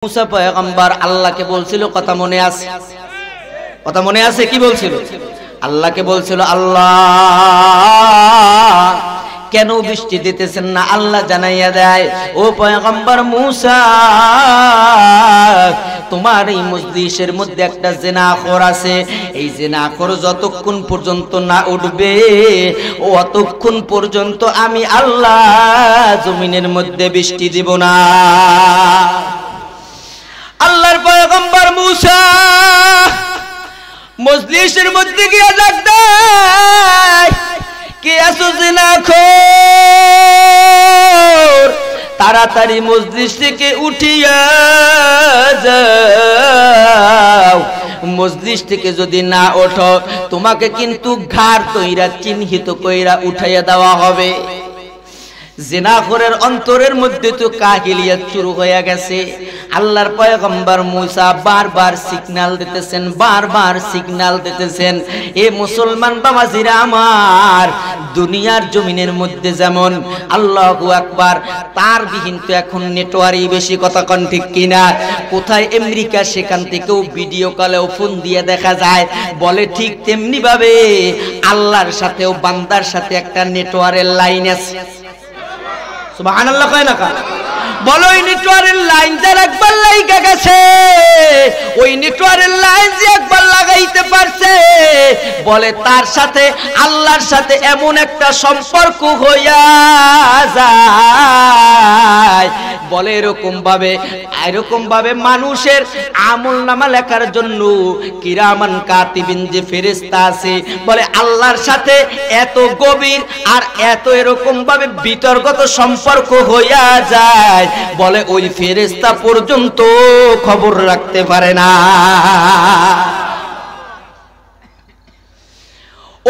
মুসা পয়গম্বর আল্লাহকে বলছিল কথা মনে আছে? কথা মনে আছে কি বলছিল? আল্লাহকে বলছিল, আল্লাহ কেন বৃষ্টি দিতেছেন না? আল্লাহ জানাইয়া দেয়, ও পয়গম্বর মুসা, তোমার এই মজলিসের মধ্যে একটা জিনাখোর আছে। এই জিনাখোর যতক্ষণ পর্যন্ত না উঠবে অতক্ষণ পর্যন্ত আমি আল্লাহ জমিনের মধ্যে বৃষ্টি দিব না। আল্লাহর পয়গম্বর মুসা মজলিসের মধ্যে গিয়ে ডাক দেয়, কে আছো জিনাখোর, তাড়াতাড়ি মজলিস থেকে উঠিয়া যাও। মজলিস থেকে যদি না ওঠো তোমাকে কিন্তু ঘাড় তৈরা চিহ্নিত কইরা উঠাইয়া দেওয়া হবে। জিনাখোরের অন্তরের মধ্যে তো কাহিলিয়াত শুরু হয়ে গেছে। আল্লাহর পয়গম্বর মুসা বারবার সিগন্যাল দিতেছেন, বারবার সিগন্যাল দিতেছেন, এ মুসলমান বাবাজিরা আমার, দুনিয়ার জমিনের মধ্যে যেমন আল্লাহু আকবার তার বিহীন তো এখন নেটওয়ার্কই বেশি, কথা কোন ঠিক কিনা? কোথায় আমেরিকা, সেখান থেকেও ভিডিও কলেও ফোন দিয়ে দেখা যায়। বলে ঠিক তেমনি ভাবে আল্লাহর সাথেও বান্দার সাথে একটা নেটওয়ার্কের লাইন আছে। সুবহানাল্লাহ কয় না কা? বলো ওই নেটওয়ার্কের লাইন যার একবার লাইগা গেছে, ওই নেটওয়ার্কের লাইন যে একবার লাগাইতে পারছে, বলে তার সাথে আল্লাহর সাথে এমন একটা সম্পর্ক হইয়া যায়। বলে এরকম ভাবে মানুষের আমলনামা লেখার জন্য কিরামান কাতিবিন যে ফেরেশতা আছে, বলে আল্লাহর সাথে এত গভীর আর এত এরকম ভাবে বিতর্কত সম্পর্ক হইয়া যায়, বলে ওই ফেরেশতা পর্যন্ত খবর রাখতে পারে না।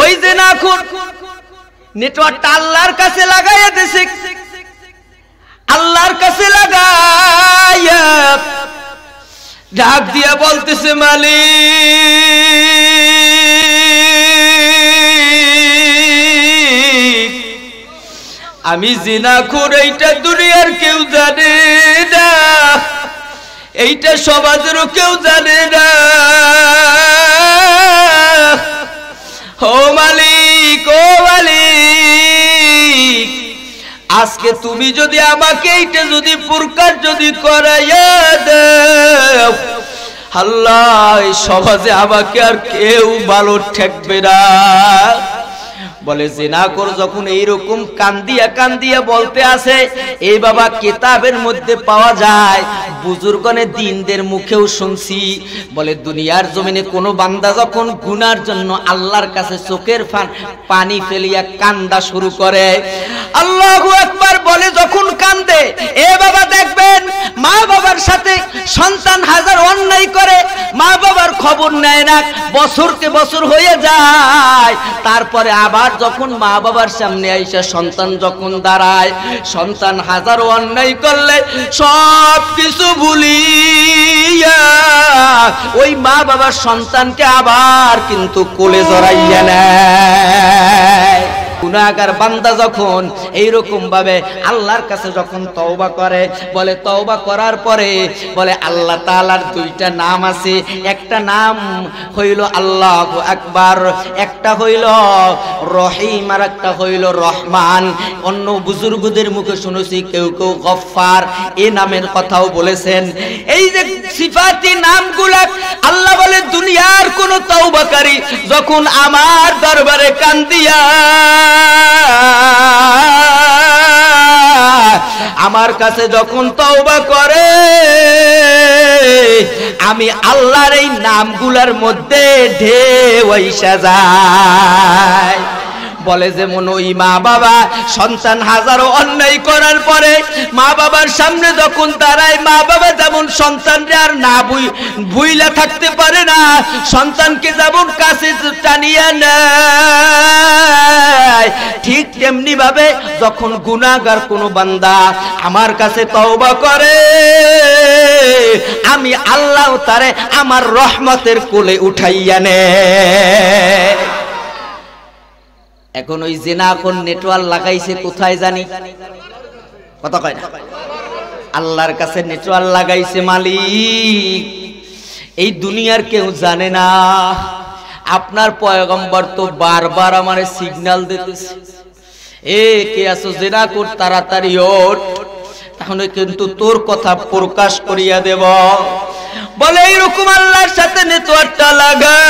ওই যে না নেটওয়ার্কটা আল্লাহর কাছে লাগাইয়া দিছে, আল্লাহর কাছে লাগাইয়া ডাক দিয়া বলতেছে, মালিক আমি জিনাখোর, এইটা দুনিয়ার কেউ জানে না, এইটা সমাজেরও কেউ জানে না। ও মালিক, ও মালিক, আজকে তুমি যদি আমাকে এইটা যদি প্রকাশ যদি করাইয়া দাও, আল্লাহ এই সমাজে আমাকে আর কেউ ভালো ঠেকবে না। বলে জিনাখোর যখন এইরকম কান্দিয়া কান্দিয়া বলতে আসে, এই বাবা কিতাবের মধ্যে পাওয়া যায়, বুজুর্গনে দিনদের মুখেও শুনছি, বলে দুনিয়ার জমিনে কোন বান্দা যখন গুনার জন্য আল্লাহর কাছে চোখের পানি ফেলিয়া কান্দা শুরু করে, আল্লাহু আকবার বলে যখন কান্দে, এ বাবা দেখবেন মা বাবার সাথে সন্তান হাজার অন্যায় করে, মা বাবার খবর নেয় না, বছরকে বছর হয়ে যায়, তারপরে আবার যখন মা বাবার সামনে আইসা সন্তান যখন দাঁড়ায়, সন্তান হাজারো অন্যায় করলে সব কিছু ভুলিয়া ওই মা বাবার সন্তানকে আবার কিন্তু কোলে জড়াইয়া নেয়। গুনাহগার বান্দা যখন এইরকম ভাবে আল্লাহর কাছে যখন তওবা করে, বলে তওবা করার পরে বলে আল্লাহ তাআলার দুইটা নাম আছে, একটা নাম হইল আল্লাহু আকবার, একটা হইল রহিম আর একটা হইল রহমান। অন্য বুজুর্গদের মুখে শুনেছি কেউ কেউ গফফার এই নামের কথাও বলেছেন। এই যে সিফাতি নামগুলা আল্লাহ বলে দুনিয়ার কোন তওবাকারী যখন আমার দরবারে কান্দিয়া আমার কাছে যখন তওবা করে, আমি আল্লাহর এই নামগুলার মধ্যে ঢেউ আইসা যায়। বলে যেমন ওই মা বাবা সন্তান হাজারো অন্যায় করার পরে মা বাবার সামনে যখন দাঁড়ায়, মা বাবা যেমন সন্তানরে আর না ভুইলা থাকতে পারে না, সন্তানকে যেমন কাছে টানিয়া নেয়, ঠিক তেমনি ভাবে যখন গুনাহগার কোনো বান্দা আমার কাছে তওবা করে, আমি আল্লাহ তারে আমার রহমতের কোলে উঠাইয়া নেয়। এখন ওই জিনাখোর নেটওয়ার্ক লাগাইছে কোথায় জানি? কথা কয় না? আল্লাহর কাছে নেটওয়ার্ক লাগাইছে মালিক, এই দুনিয়ার কেউ জানে না। আপনার পয়গম্বর তো বারবার আমারে সিগন্যাল দিতেছে, এ কে আছো জেনা কর, তাড়াতাড়ি ওঠ, তাহলে কিন্তু তোর কথা প্রকাশ করিয়া দেব। বলে এইরকম আল্লাহর সাথে নেটওয়ার্কটা লাগাইয়া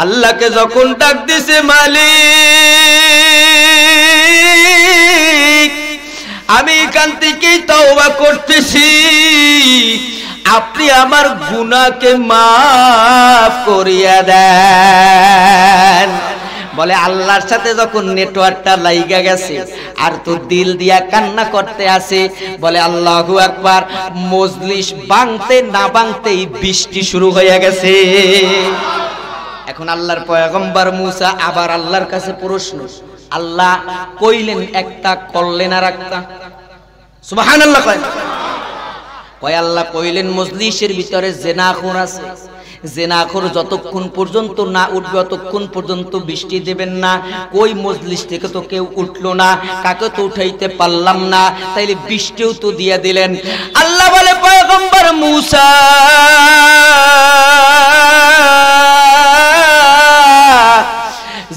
আল্লাহকে যখন ডাক দিছে, মালিক আমি এখান থেকেই তওবা করতেছি, আপনি আমার গুনাহকে মাফ করিয়া দেন। বলে আল্লাহর সাথে যখন নেটওয়ার্কটা লাইগা গেছে আর তো দিল দিয়া কান্না করতে আছে, বলে আল্লাহু আকবার, মজলিস ভাঙতে না ভাঙতেই বৃষ্টি শুরু হয়ে গেছে। এখন আল্লাহর পয়গম্বর মুসা আবার আল্লাহর কাছে প্রশ্ন, আল্লাহ কইলেন একটা, করলেন আর একটা। সুবহানাল্লাহ কয় আল্লাহ কইলেন মজলিসের ভিতরে জেনাখোর আছে, জেনাখোর যতক্ষণ পর্যন্ত না উঠবে ততক্ষণ পর্যন্ত বৃষ্টি দেবেন না। কই মজলিস থেকে তো কেউ উঠলো না, কাকে তো উঠাইতে পারলাম না, তাইলে বৃষ্টিও তো দিয়ে দিলেন। আল্লাহ বলে পয়গম্বর মুসা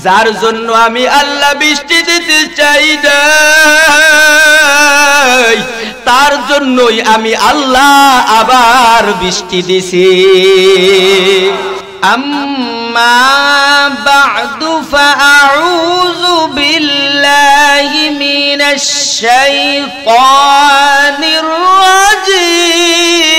যার জন্য আমি আল্লাহ বৃষ্টি দিতে চাই না, তার জন্যই আমি আল্লাহ আবার বৃষ্টি দিছি। আম্মা বা'দু ফাআউযু বিল্লাহি মিনাশ শাইতানির রাজীম।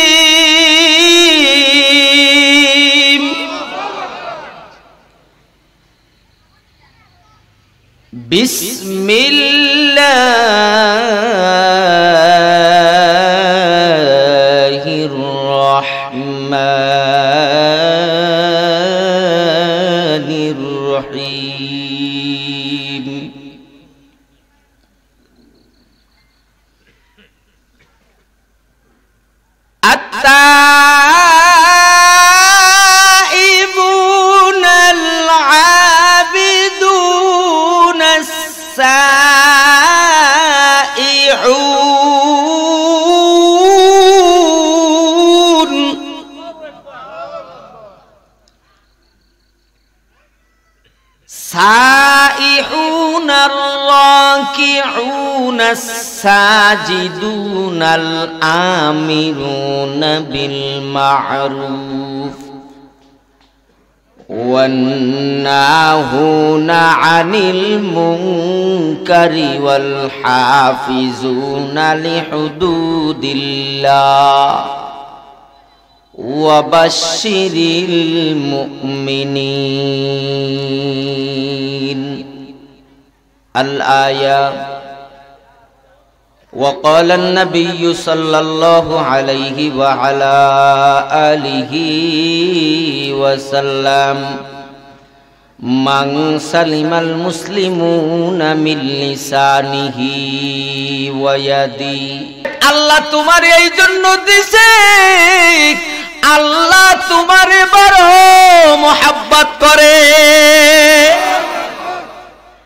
বিসমিল্লাহির রহমানির রহিম। السائحون الراكعون الساجدون الآمرون بالمعروف والناهون عن المنكر والحافظون لحدود الله وبشر المؤمنين. الآية. وقال النبي صلى الله عليه وعلى آله وسلم من سلم المسلمون من لسانه ويده. আল্লাহ তোমার এই জন্য দিছে, আল্লাহ তোমারে বড় মোহাব্বত করে,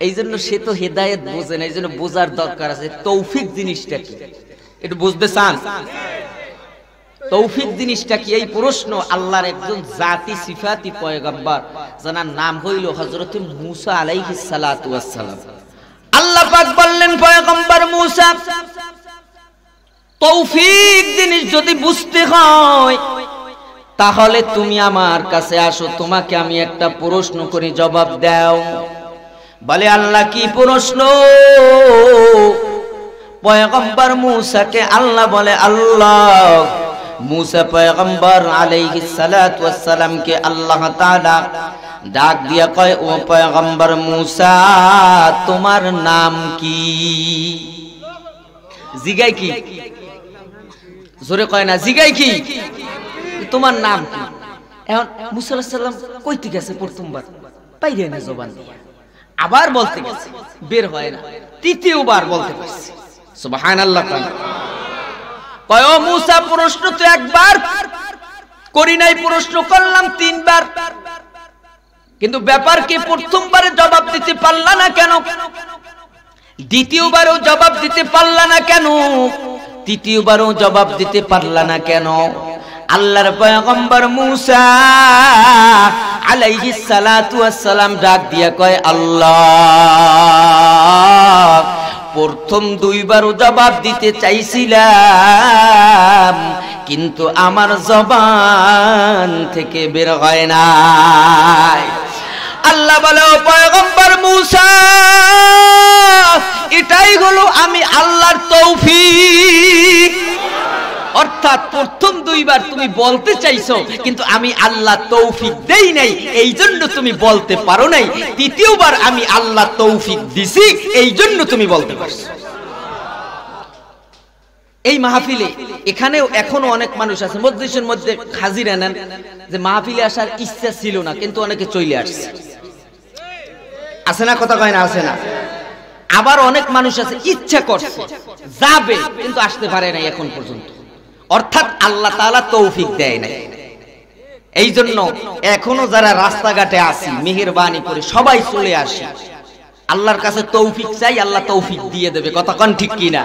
এই জন্য সে তো হেদায়েত বোঝে না, এই জন্য বোঝার দরকার আছে তৌফিক জিনিসটা কি, একটু বুঝতে চান তৌফিক জিনিসটা কি? এই প্রশ্ন আল্লাহর একজন জাতি সিফাতি পয়গম্বর যার নাম হইল হযরত মূসা আলাইহিস সালাতু ওয়াস সালাম। আল্লাহ পাক বললেন পয়গম্বর মূসা, তৌফিক জিনিস যদি বুঝতে হয় তাহলে তুমি আমার কাছে আসো, তোমাকে আমি একটা প্রশ্ন করি, জবাব দাও। বলে আল্লাহ কি প্রশ্ন? পয়গম্বর মূসাকে আল্লাহ বলে, আল্লাহ মূসা পয়গম্বর আলাইহিস সালাতু ওয়াস সালামকে আল্লাহ তাআলা ডাক দিয়া কয়, ও পয়গম্বর মূসা তোমার নাম কি? জিগাই কি? জোরে কয় না, জিগাই কি? তোমার নাম কি? এখন মূসা আলাইহিস সালাম কইতে গেছে প্রথমবার পাইরে না জবান দিয়া, আবার বলতে গেছে বের হয় না, তৃতীয়বার বলতে পারছে। সুবহানাল্লাহ। কয় ও মূসা প্রশ্ন তো একবার করি নাই, প্রশ্ন করলাম তিনবার, কিন্তু ব্যাপার কি প্রথমবারে জবাব দিতে পারলা না কেন? দ্বিতীয়বারও জবাব দিতে পারলা না কেন? তৃতীয়বারও জবাব দিতে পারলা না কেন? আল্লাহর পয়গম্বর মুসা আলাইহিস সালাতু ওয়াস সালাম ডাক দিয়া কয়, আল্লাহ, প্রথম দুইবারও জবাব দিতে চাইছিলাম, কিন্তু আমার জবান থেকে বের হয় না। আল্লাহ বলে, ও পয়গম্বর মুসা, এটাই হলো আমি আল্লাহর তৌফিক। অর্থাৎ প্রথম দুইবার তুমি বলতে চাইছো, কিন্তু আমি আল্লাহ তৌফিক দেই নাই, এই জন্য তুমি বলতে পারো নাই। তৃতীয়বার আমি আল্লাহ তৌফিক দিছি, এই জন্য তুমি বলতে পারছো। এই মাহফিলে এখানেও এখনো অনেক মানুষ আছে, মজলিসের মধ্যে হাজির নেন, যে মাহফিলে আসার ইচ্ছা ছিল না, কিন্তু অনেকে চলে আসছে। আছে না? কথা কয় না? আছে না? আবার অনেক মানুষ আছে ইচ্ছা করছে যাবে, কিন্তু আসতে পারে নাই এখন পর্যন্ত। অর্থাৎ আল্লাহ তাআলা তৌফিক দেয় নাই। এই জন্য এখনো যারা রাস্তাঘাটে আছি, মেহেরবানি করে সবাই চলে আসি, আল্লাহর কাছে তৌফিক চাই, আল্লাহ তৌফিক দিয়ে দেবে। কথা কোন ঠিক কিনা?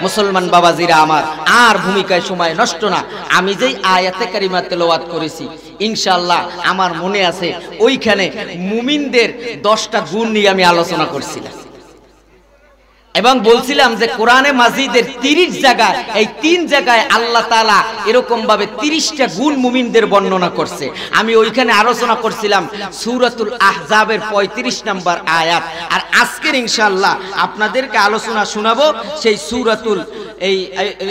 মুসলমান বাবাজিরা আমার, আর ভূমিকায় সময় নষ্ট না। আমি যেই আয়াতে কারিমা তেলাওয়াত করেছি, ইনশাআল্লাহ আমার মনে আছে, ওইখানে মুমিনদের 10টা গুণ নিয়ে আমি আলোচনা করছিলাম এবং বলছিলাম যে কোরআনে মাজিদের 30 জায়গায়, এই 3 জায়গায় আল্লাহ তাআলা এরকম ভাবে 30টা গুণ মুমিনদের বর্ণনা করছে। আমি ওইখানে আলোচনা করছিলাম সূরাতুল আহজাবের 35 নম্বর আয়াত। আর আজকের ইনশাআল্লাহ আপনাদেরকে আলোচনা শোনাবো সেই সূরাতুল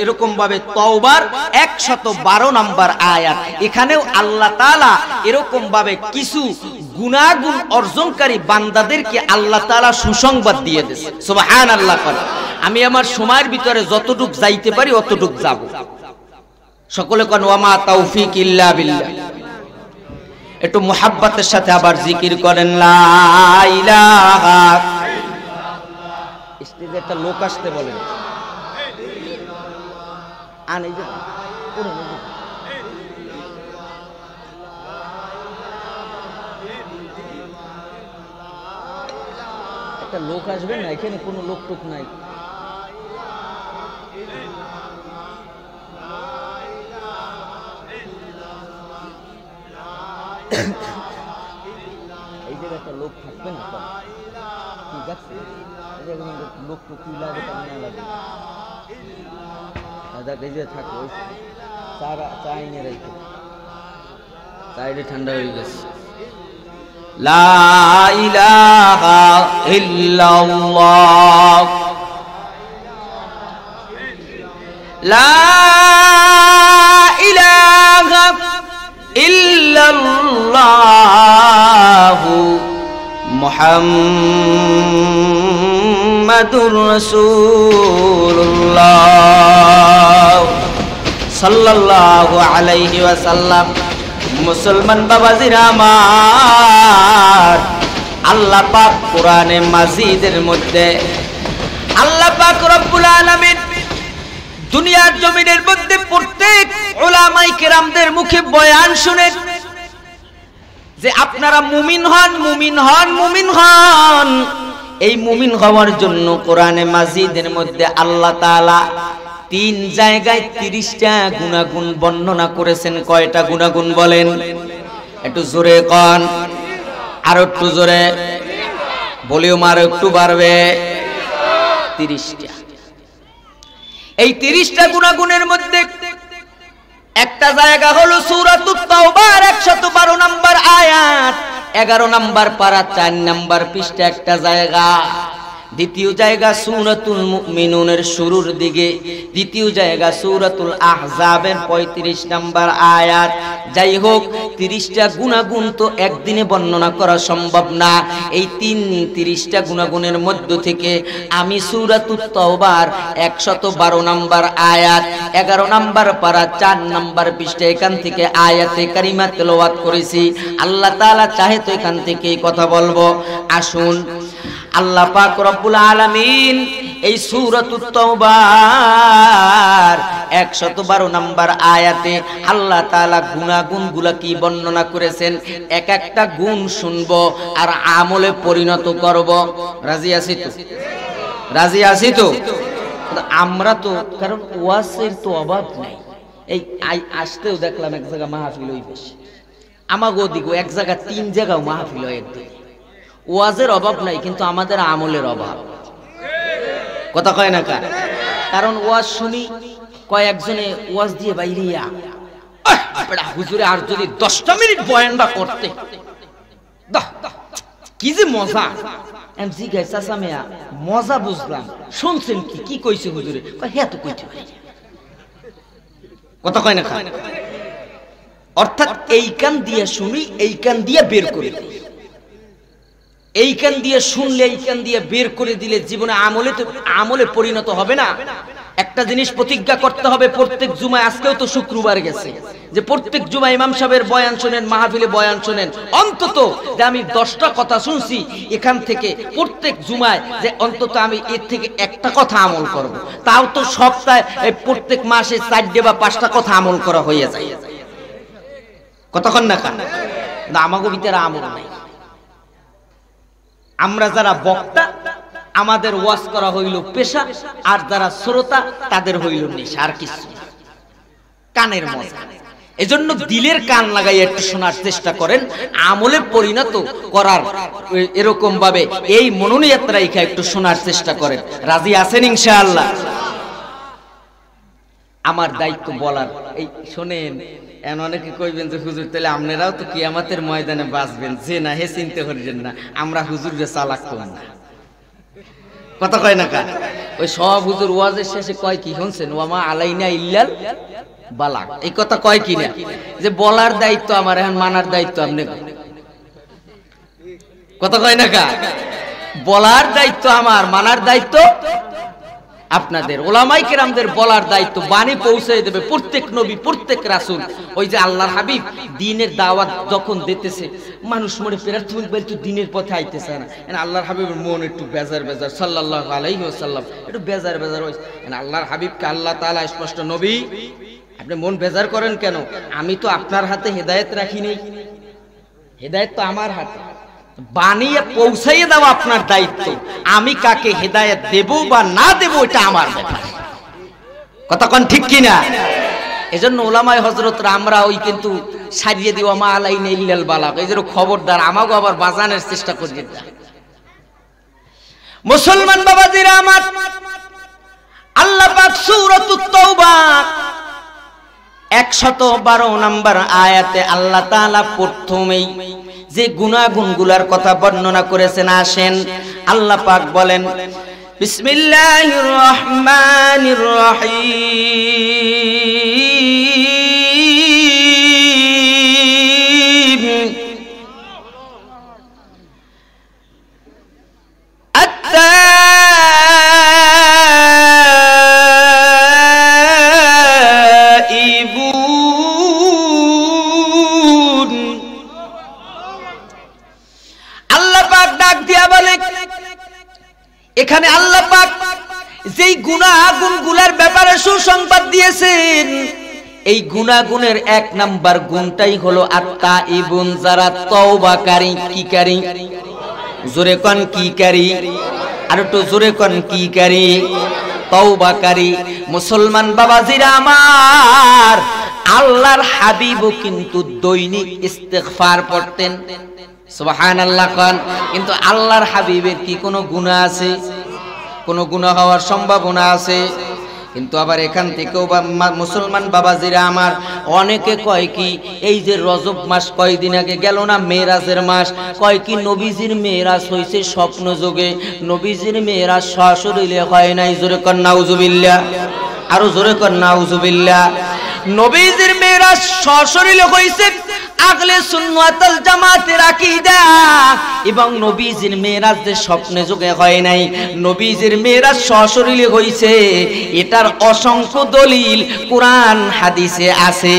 এরকম ভাবে তওবার 112 নম্বর আয়াত। এখানেও আল্লাহ তাআলা এরকম ভাবে কিছু গুনাহগুণ অর্জনকারী বান্দাদেরকে আল্লাহ তাআলা সুসংবাদ দিয়ে দিয়েছে। সুবহানাল্লাহ। আমি আমার সময়ের ভিতরে যতটুক যাইতে পারি অতটুক যাব। সকলে কোন ওয়া মা তাওফিক ইল্লা বিল্লাহ। একটু মুহাব্বতের সাথে আবার জিকির করেন, লা ইলাহা। স্টেজে একটা লোক আসতে বলেন, আন এই যে একটা লোক আসবে না, এখানে কোনো লোক টুক নাই। এই জায়গায় একটা লোক থাকবে না, ঠিক আছে? লোক টুক কি লাগে তা না লাগে, এই যে থাকবে, চা এনে রেখে, চাইলে ঠান্ডা হয়ে গেছে। লা ইলাহা ইল্লাল্লাহ, লা ইলাহা ইল্লাল্লাহ মুহাম্মাদুর রাসূলুল্লাহ সাল্লাল্লাহু আলাইহি ওয়াসাল্লাম। মুসলমান বাবাজিরা আমার, আল্লাহ পাক কোরআনে মাজিদের মধ্যে আল্লাহ পাক রব্বুল আলামিন দুনিয়ার জমিনের মধ্যে প্রত্যেক উলামায়ে কেরামদের মুখে বয়ান শুনেন যে আপনারা মুমিন হন, মুমিন হন, মুমিন হন। এই মুমিন হওয়ার জন্য কোরআনে মাজিদের মধ্যে আল্লাহ তাআলা 3 জায়গায় 30টা গুণাগুণ বর্ণনা করেছেন। কয়টা গুণাগুণ বলেন? একটু জোরে কন, আর একটু জোরে, ভলিউম আর একটু বাড়বে। 30টা। এই 30টা গুণাগুণের মধ্যে একটা জায়গা হলো সূরাতুত তাওবার 112 নম্বর আয়াত, 11 নম্বর পারা 4 নম্বর পৃষ্ঠা একটা জায়গা। দ্বিতীয় জায়গা সূরাতুল মুমিনুনের শুরুর দিকে, দ্বিতীয় জায়গা সূরাতুল আহজাবের 35 নম্বর আয়াত। যাই হোক, 30টা গুণাগুণ তো একদিনে বর্ণনা করা সম্ভব না। এই 30টা গুণাগুণের মধ্য থেকে আমি সূরাতুত তাওবার 112 নম্বর আয়াত, 11 নম্বর পারা 4 নম্বর পৃষ্ঠা, এখান থেকে আয়াতে কারিমা তেলাওয়াত করেছি। আল্লাহ তাআলা চাহে তো এখান থেকে কথা বলবো। আসুন, আল্লাহ পাক রব্বুল আলামিন এই সূরাতুত তাওবার 112 নম্বর আয়াতে আল্লাহ তাআলা গুনাহগুনগুলা কি বর্ণনা করেছেন, এক একটা গুণ শুনবো আর আমলে পরিণত করব। রাজি আছি তো? রাজি আছি তো? আমরা তো, কারণ ওয়াজের তো অভাব নাই। এই আসতেও দেখলাম এক জায়গা মাহফিল হই বেশি, আমাগো দিগো এক জায়গা 3 জায়গাও মাহফিল হয় একদিন। ওয়াজের অভাব নাই, কিন্তু আমাদের আমলের অভাব। কথা কয় না কার? কারণ ওয়াজ শুনি কয়েকজনে ওয়াজ দিয়ে বাইরিয়া হুজুরে আর যদি 10টা মিনিট বয়ানটা করতে কি যে মজা। এমজি গাইসা সামিয়া মজা বুঝলাম, শুনছেন কি কি কইছে হুজুরে? কয় হ্যাঁ তো কইতে পারি। কথা কয় না কার? অর্থাৎ এই কান দিয়ে শুনি, এই কান দিয়ে বের করে দিই। এই কান দিয়ে শুনলে এই কান দিয়ে বের করে দিলে জীবনে আমলে পরিণত হবে না। একটা জিনিস প্রতিজ্ঞা করতে হবে প্রত্যেক জুমায়, আজকেও তো শুক্রবার গেছে, যে প্রত্যেক জুমায় ইমাম সাহেবের বয়ান শুনেন, মাহফিলে বয়ান শুনেন, অন্তত যে আমি 10টা কথা শুনছি এখান থেকে প্রত্যেক জুমায় যে অন্তত আমি এর থেকে একটা কথা আমল করব। তাও তো সপ্তাহে প্রত্যেক মাসে 4 বা 5টা কথা আমল করা হয়ে যায়। কতক্ষণ না কান না আমাগো ভিতরে আমল নাই। আমরা যারা বক্তা আমাদের ওয়াজ করা হইল পেশা, আর যারা শ্রোতা তাদের হইল নেশা, আর কিছু কানের মজা। এজন্য দিলের কান লাগাই একটু শোনার চেষ্টা করেন, আমলে পরিণত করার এরকম ভাবে এই মনোনিয়ত রাইখা একটু শোনার চেষ্টা করেন। রাজি আছেন ইনশাআল্লাহ? আমার দায়িত্ব বলার। এই শোনেন, এন অনেকে কইবেন যে হুজুর তাহলে আপনারাও তো কিয়ামতের ময়দানে বাঁচবেন, যে না হে চিনতে করেন না, আমরা হুজুরকে চালাক করি না। কথা কয় না কার? ওই সব হুজুর ওয়াজের শেষে কয় কি শুনছেন, ওয়ামা আলাইনা ইল্লাল বালাগ, এই কথা কয় কি না? যে বলার দায়িত্ব আমার, এখন মানার দায়িত্ব আপনি। কথা কয় না কার? বলার দায়িত্ব আমার, মানার দায়িত্ব আপনাদের। ওলামায়ে কেরামদের বলার দায়িত্ব, বাণী পৌঁছে দেবে প্রত্যেক নবী, প্রত্যেক রাসূল। ওই যে আল্লাহর হাবিব দ্বীনের দাওয়াত যখন দিতেছে, মানুষ মনে প্রার্থনা করে তো দ্বীনের পথে আইতেছে না। আল্লাহর হাবিবের মন একটু বেজার বেজার, সাল্লাল্লাহু আলাইহি ওয়াসাল্লাম একটু বেজার বেজার হইছে। আল্লাহর হাবিবকে আল্লাহ তাআলা স্পষ্ট, নবী আপনি মন বেজার করেন কেন? আমি তো আপনার হাতে হেদায়েত রাখি নাই, হেদায়েত তো আমার হাতে। বানিয়ে পৌঁছাইয়ে দেওয়া আপনার দায়িত্ব, আমি কাকে হেদায়েত দেব বা না দেব এটা আমার ব্যাপার। কথা কোন ঠিক কিনা? এজন্য ওলামায়ে হযরতরা আমরা ওই কিন্তু সারিয়ে দিও মা আলাইনা ইল্লাল বালাগ, এই যে খবরদার আমাগো আবার বাজানোর চেষ্টা করিয়ে না। মুসলমান বাবাজিরা আমার, আল্লাহ পাক সূরাতুত তাওবা 112 নম্বর আয়াতে আল্লাহ তাআলা প্রথমেই যে গুনাহগুনগুলার কথা বর্ণনা করেছেন, আসেন আল্লাহ পাক বলেন, বিসমিল্লাহির রহমানির রহিম, এখানে আল্লাহ পাক যেই গুনাহগুনগুলোর ব্যাপারে সুসংবাদ দিয়েছেন, এই গুনাহগুনের 1 নাম্বার গুণটাই হলো আত-তাইবুন, যারা তওবাকারী। কি কারী? জোরে কোন কি কারী? আর একটু জোরে কোন কি কারী? তওবাকারী। মুসলমান বাবাজিরা আমার, আল্লাহর হাবিবও কিন্তু দৈনিক ইস্তিগফার পড়তেন। সুবহানাল্লাহ কোন। কিন্তু আল্লাহর হাবিবের কি কোনো গুনাহ আছে? কোনো গুনাহ হওয়ার সম্ভাবনা আছে? কিন্তু আবার এখান থেকেও মুসলমান বাবাজিরা আমার, অনেকে কয় কি এই যে রজব মাস কয়দিন আগে গেল না, মেরাজের মাস, কয় কি নবীজির মেরাজ হইছে স্বপ্ন যোগে, নবীজির মেরাজ সশরীরে হয় নাই। জোরে কর নাউজুবিল্লাহ, আরো জোরে কর নাউজুবিল্লাহ। নবীজির মেরাজ সশরীরে হইছে আগলে সুন্নাতুল জামাতের আকীদা, এবং নবীজির মেরাজ যে স্বপ্নে যোগে হয় নাই, নবীজির মেরাজ সশরীরে হইছে, এটার অসংখ্য দলিল কোরআন হাদিসে আছে।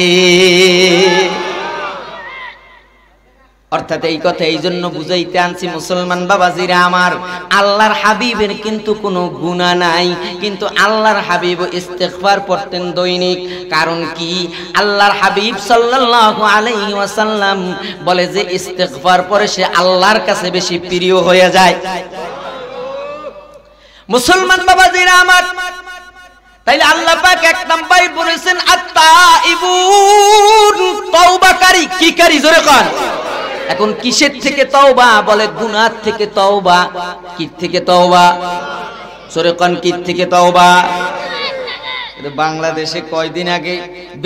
অর্থাৎ এই কথা এই জন্য বুঝাইতে আনছি মুসলমান বাবাজিরা আমার, আল্লাহর হাবিবের কিন্তু কোনো গুনাহ নাই, কিন্তু আল্লাহর হাবিব ইস্তিগফার পড়তেন দৈনিক। কারণ কি? আল্লাহর হাবিব সাল্লাল্লাহু আলাইহি ওয়াসাল্লাম বলে যে ইস্তিগফার পরে সে আল্লাহর কাছে বেশি প্রিয় হয়ে যায়। মুসলমান বাবাজিরা আমার, তাইলে আল্লাহ পাক এক নাম্বার বলেছেন আত-তাইবুন, তওবাকারী। কি কারি? জোরে কোন। এখন কিসের থেকে তওবা? বলে গুনাহ থেকে তওবা। কি থেকে তওবা? জোরে কোন। কি থেকে তওবা? বাংলাদেশে কয়দিন আগে,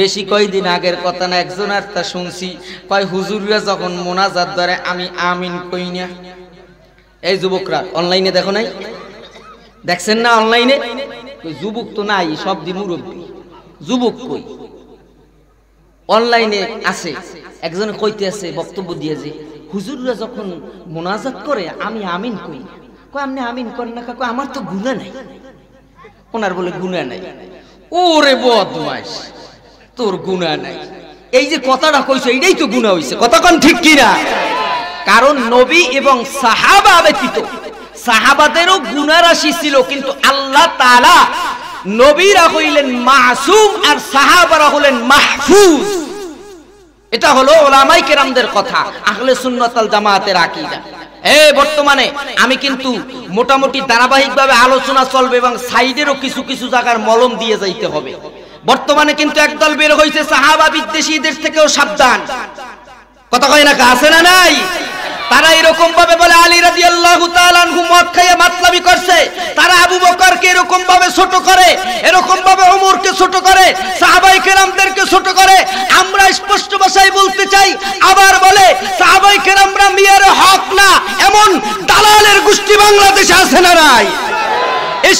বেশি কয়দিন আগের কথা না, একজন আর তা শুনছি, কয় হুজুররা যখন মোনাজাত ধরে আমি আমিন কই না। এই যুবকরা অনলাইনে দেখো নাই? দেখছেন না অনলাইনে? যুবক তো নাই, সব দি মুরব্বী। যুবক কই? অনলাইনে আছে। একজন কইতে আছে, বক্তব্য দিয়েছে, হুজুররা যখন মোনাজাত করে আমি আমিন কই। কয় আপনি আমিন করেন না? কয় আমার তো গুনাহ নাই। ওনার বলে গুনাহ নাই। ওরে বদমাইশ, তোর গুনাহ নাই। এই যে কথাটা কইছো এইটাই তো গুনাহ হইছে। কথা কোন ঠিক কি না? কারণ নবী এবং সাহাবা ব্যতীত সাহাবাদেরও গুনাহ রাশি ছিল, কিন্তু আল্লাহ তাআলা নবীরা হইলেন মাসুম আর সাহাবারা হলেন মাহফুজ। এটা হলো উলামায়ে কেরামদের কথা, আহলে সুন্নাত ওয়াল জামাতের আকীদা। বর্তমানে আমি কিন্তু মোটামুটি ধারাবাহিকভাবে আলোচনা চলবে এবং সাইডেরও কিছু কিছু জায়গার মলম দিয়ে যাইতে হবে। বর্তমানে কিন্তু একদল বের হইছে সাহাবা বিদ্বেষীদের থেকেও সাবধান। কথা কয় না? আছে না নাই? তারা এরকম ভাবে বলে আলী রাদিয়াল্লাহু তাআলা আনহু মদ খাইয়ে মাতলামি করছে, তারা আবু বকরকে এরকম ভাবে ছোট করে, এরকম ভাবে ওমরকে ছোট করে, সাহাবায়ে কেরামদেরকে ছোট করে। আমরা স্পষ্ট ভাষায় বলতে চাই, আবার বলে সাহাবায়ে কেরামরা মিয়ার হক না, এমন দালালের গোষ্ঠী বাংলাদেশে আছে না নাই?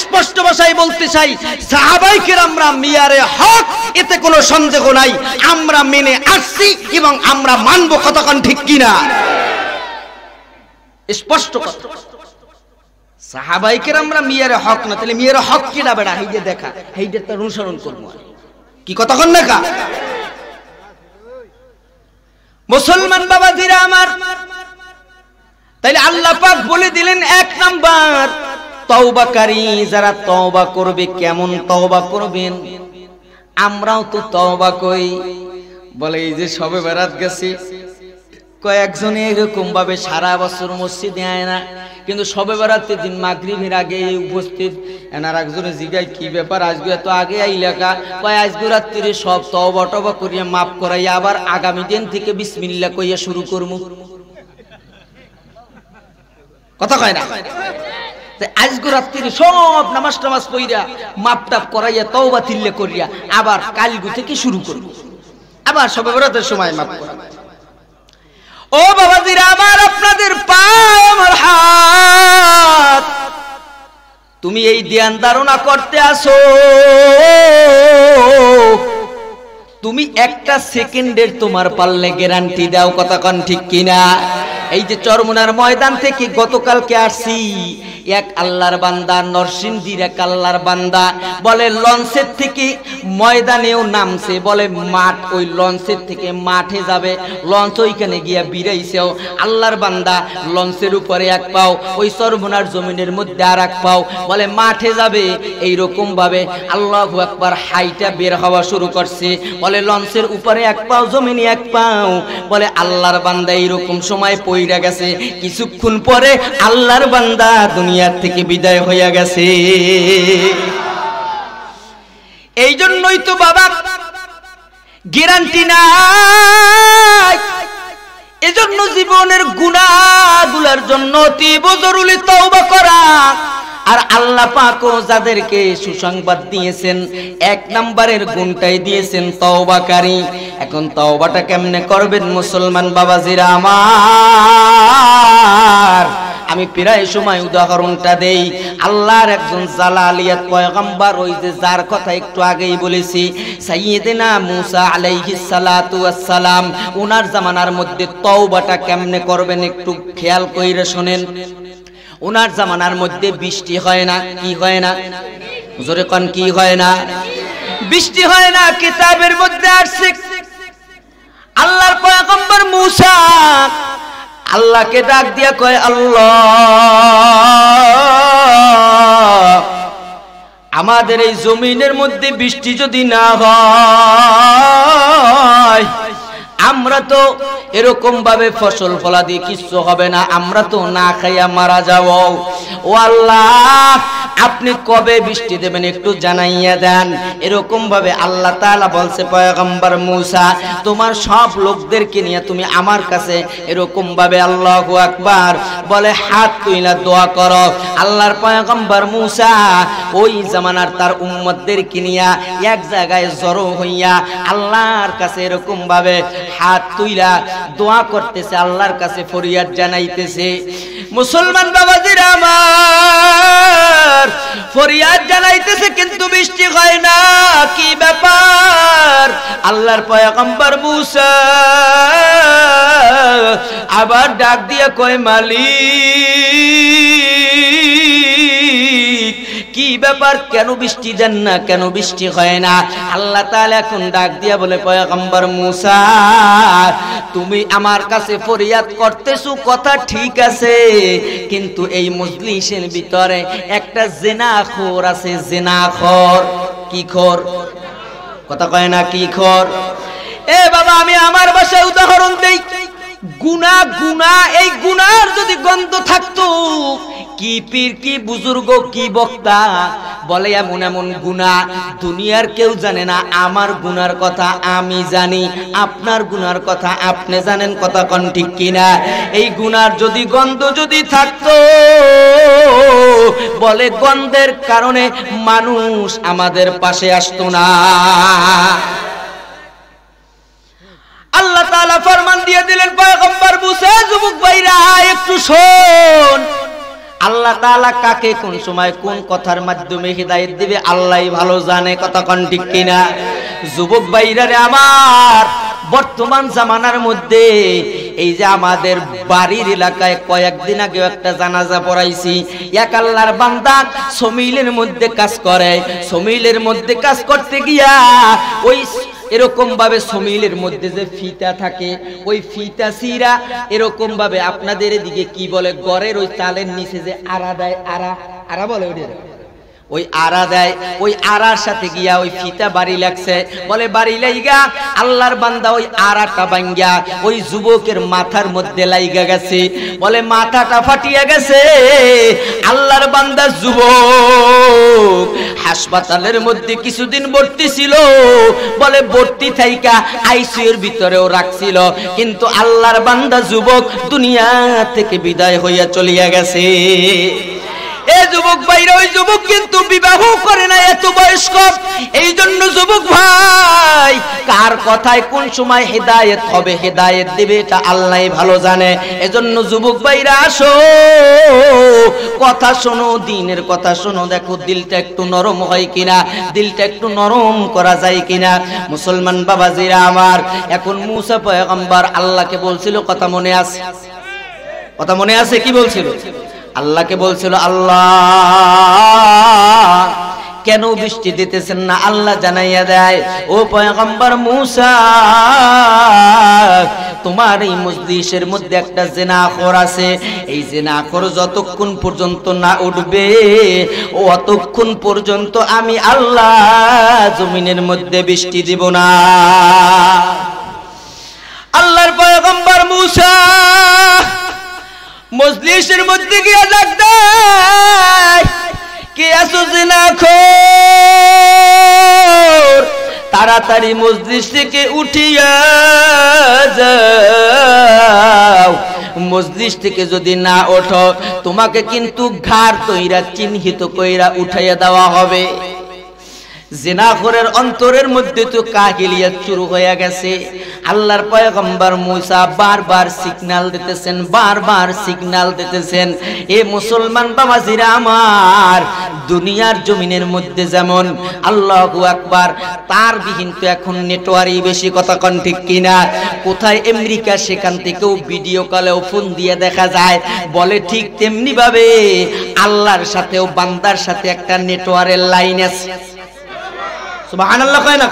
স্পষ্ট ভাষায় বলতে চাই, সাহাবায়ে কেরামরা মিয়ারে হক, এতে কোনো সন্দেহ নাই। আমরা মেনে আসছি এবং আমরা মানব। কতক্ষণ ঠিক কিনা? স্পষ্ট কথা। সাহাবায়ে কেরামরা মিয়ার হক না, তাহলে মিয়ার হক কি না বেড়া? এই যে দেখা, এইটা তো অনুসরণ করব। কি কতক্ষণ দেখা? মুসলমান বাবাজিরা আমার, তাইলে আল্লাহ পাক বলে দিলেন এক নাম্বার তওবাকারী, যারা তওবা করবে। কেমন তওবা করবেন? আমরাও তো তওবা কই। বলে এই যে শবে বরাত গেছে, কয়েকজনে এরকম ভাবে সারা বছর মসজিদে আয় না, কিন্তু শবে বরাতের দিন মাগরিবের আগে উপস্থিত। এনার একজনে জিগায় কি ব্যাপার, আজকে এত আগে আইলাকা? কয় আজকে রাত্রিরে সব তওবা টওবা করিয়া মাফ করাইয়া আবার আগামী দিন থেকে বিসমিল্লাহ কইয়া শুরু করব। কথা কয় না? আজকে রাত্রিরে সব নামাজ টামাজ পইরা মাপ টাপ করাইয়া তওবা তিল্লে করিয়া আবার কালগু থেকে শুরু করব, আবার শবে বরাতের সময় মাফ করা। ও বাবাজিরা আমার, আপনাদের পায়ে আমার হাত। তুমি এই ধ্যান ধারণা করতে আসো, তুমি একটা সেকেন্ডের তোমার পারলে গ্যারান্টি দাও। কথা কন ঠিক কিনা? এই যে চরমনার ময়দান থেকে গতকালকে আসছি, এক আল্লাহর বান্দা, নরসিংদীর এক আল্লাহর বান্দা বলে লঞ্চের থেকে ময়দানেও নামছে, বলে মাঠ, ওই লঞ্চের থেকে মাঠে যাবে, লঞ্চ ওইখানে গিয়া বিরাইছেও। আল্লাহর বান্দা লঞ্চের উপরে এক পাও, ওই চরমনার জমিনের মধ্যে আর এক পাও, বলে মাঠে যাবে। এইরকম ভাবে আল্লাহু আকবার হাইটা বের হওয়া শুরু করছে। বলে লঞ্চের উপরে এক পাও, জমিনে এক পাও। বলে আল্লাহর বান্দা এইরকম সময় পইরা গেছে। কিছুক্ষণ পরে আল্লাহর বান্দা দুনিয়ার থেকে বিদায় হইয়া গেছে। এই জন্যই তো বাবা গ্যারান্টি নাই। এজন্য জীবনের গুনাহগুলোর জন্য অতীব জরুরি তওবা করা। আর আল্লাহ পাকও যাদেরকে সুসংবাদ দিয়েছেন, এক নম্বরের গুণটাই দিয়েছেন তওবাকারী। এখন তওবাটা কেমনে করবেন মুসলমান বাবাজিরা আমার? আমি প্রায় সময় উদাহরণটা দেই। আল্লাহর একজন জালালিয়াত পয়গম্বর, ওই যে যার কথা একটু আগেই বলেছি, সাইয়্যিদিনা মুসা আলাইহিস সালাতু ওয়াস সালাম, ওনার জামানার মধ্যে তওবাটা কেমনে করবেন একটু খেয়াল কইরা শুনেন। ওনার জামানার মধ্যে বৃষ্টি হয় না। কি হয় না? জোরে কোন কি হয় না? বৃষ্টি হয় না। কিতাবের মধ্যে আসছে আল্লাহর পয়গম্বর মুসা আল্লাহকে ডাক দিয়া কয় আল্লাহ আমাদের এই জমিনের মধ্যে বৃষ্টি যদি না হয় আমরা তো এরকম ভাবে ফসল ফলাদি কিছু হবে না, আমরা তো না খাইয়া মারা যাব। ও আল্লাহ আপনি কবে বৃষ্টি দেবেন একটু জানাইয়া দেন। এরকম ভাবে আল্লাহ তাআলা বলছে পয়গম্বর মূসা তোমার সব লোকদেরকে নিয়ে তুমি আমার কাছে এরকম ভাবে আল্লাহু আকবার বলে হাত তুইলা দোয়া করো। আল্লাহর পয়গম্বর মূসা ওই জামানার তার উম্মতদেরকে নিয়ে এক জায়গায় জড়ো হইয়া আল্লাহর কাছে এরকম ভাবে হাত তুইলা দোয়া করতেছে, আল্লাহর কাছে ফরিয়াদ জানাইতেছে। মুসলমান বাবাজিরা আমার ফরিয়াদ জানাইতেছে কিন্তু বৃষ্টি হয় না, কি ব্যাপার? আল্লাহর পয়গম্বর মূসা আবার ডাক দিয়া কয় মালিক কি ব্যাপার, কেন বৃষ্টি দেন না, কেন বৃষ্টি হয় না? আল্লাহ তাআলা এখন ডাক দিয়া বলে পয়গম্বর মূসা তুমি আমার কাছে ফরিয়াদ করতেছো কথা ঠিক আছে, কিন্তু এই মজলিসের ভিতরে একটা জিনাখোর আছে। জিনাখোর কি খোর? কথা কয় না কি খোর? এ বাবা আমি আমার ভাষায় উদাহরণ দেই। গুনাহ গুনাহ, এই গুনার যদি গন্ধ থাকতো কি পীর কি বুজুর্গ কি বক্তা বলে এমন এমন গুনাহ দুনিয়ার কেউ জানে না, আমার গুনার কথা আমি জানি, আপনার গুনার কথা আপনি জানেন। কথা কোন ঠিক কিনা? এই গুনার যদি গন্ধ যদি থাকতো বলে গন্ধের কারণে মানুষ আমাদের পাশে আসতো না। আল্লাহ তাআলা ফরমান দিয়ে দিলেন পয়গম্বর মূসা যুবক ভাইরা একটু শোন। আল্লাহ তাআলা কাকে কোন সময় কোন কথার মাধ্যমে হিদায়াত দিবে আল্লাহই ভালো জানে। কথা কোন ঠিক কিনা? যুবক ভাইরা রে আমার বর্তমান জামানার মধ্যে এই যে আমাদের বাড়ির এলাকায় কয়েকদিন আগে একটা জানাজা পড়াইছি, এক আল্লাহর বান্দা সমিলের মধ্যে কাজ করে। সমিলের মধ্যে কাজ করতে গিয়া ওই এরকম ভাবে সমিলের মধ্যে যে ফিতা থাকে ওই ফিতা সিরা এরকম ভাবে আপনাদের এদিকে কি বলে গড়ের ওই চালের নিচে যে আড়া দেয়, আড়া আড়া বলে ওই আড়া দেয়, ওই আড়ার সাথে গিয়া ওই ফিতা বাড়ি লাগছে। বলে বাড়ি লাইগা আল্লাহর বান্দা ওই আড়াটা ভাঙ্গা ওই যুবকের মাথার মধ্যে লাইগা গেছে। বলে মাথাটা ফাটিয়া গেছে। আল্লাহর বান্দা যুবক হাসপাতালের মধ্যে কিছুদিন ভর্তি ছিল। বলে ভর্তি থাইকা আইসিইউর ভিতরেও রাখছিল, কিন্তু আল্লাহর বান্দা যুবক দুনিয়া থেকে বিদায় হইয়া চলিয়া গেছে। এ যুবক ভাইরা ওই যুবক কিন্তু বিবাহ করে না, এত বয়স্ক। এই জন্য যুবক ভাই কার কথায় কোন সময় হেদায়েত হবে হেদায়েত দিবে এটা আল্লাহই ভালো জানে। এজন্য যুবক ভাইরা আসো কথা শোনো, দিনের কথা শোনো, দেখো দিলটা একটু নরম হয় কিনা, দিলটা একটু নরম করা যায় কিনা। মুসলমান বাবাজিরা আমার এখন মূসা পয়গম্বর আল্লাহকে বলছিল, কথা মনে আছে? কথা মনে আছে কি বলছিল? আল্লাহকে বলছিল আল্লাহ কেন বৃষ্টি দিতেছেন না? আল্লাহ জানাইয়া দেয় ও পয়গম্বর মূসা তোমার এই মজলিসের মধ্যে একটা জিনাখোর আছে, এই জিনাখোর যতক্ষণ পর্যন্ত না উঠবে অতক্ষণ পর্যন্ত আমি আল্লাহ জমিনের মধ্যে বৃষ্টি দিব না। আল্লাহর পয়গম্বর মূসা মজলিসের মধ্যে গিয়ে ডাক দেয় কে আছো জিনাখোর, তাড়াতাড়ি মজলিস থেকে উঠিয়া যাও। মজলিস থেকে যদি না ওঠো তোমাকে কিন্তু ঘাড় তৈরা চিহ্নিত কইরা উঠাইয়া দেওয়া হবে। জিনাখোরের অন্তরের মধ্যে তো কাহিলিয়াত শুরু হয়ে গেছে। আল্লাহর পয়গম্বর মূসা বারবার সিগন্যাল দিতেছেন, বারবার সিগন্যাল দিতেছেন। এ মুসলমান বাবাজিরা আমার দুনিয়ার জমিনের মধ্যে যেমন আল্লাহু আকবার তার বিহীন তো এখন নেটওয়ার্কই বেশি। কথা কোন ঠিক কিনা? কোথায় আমেরিকা সেখান থেকেও ভিডিও কলেও ফোন দিয়ে দেখা যায়। বলে ঠিক তেমনি ভাবে আল্লাহর সাথেও বান্দার সাথে একটা নেটওয়ার্কের লাইন আছে। সুবহানাল্লাহ কয় না?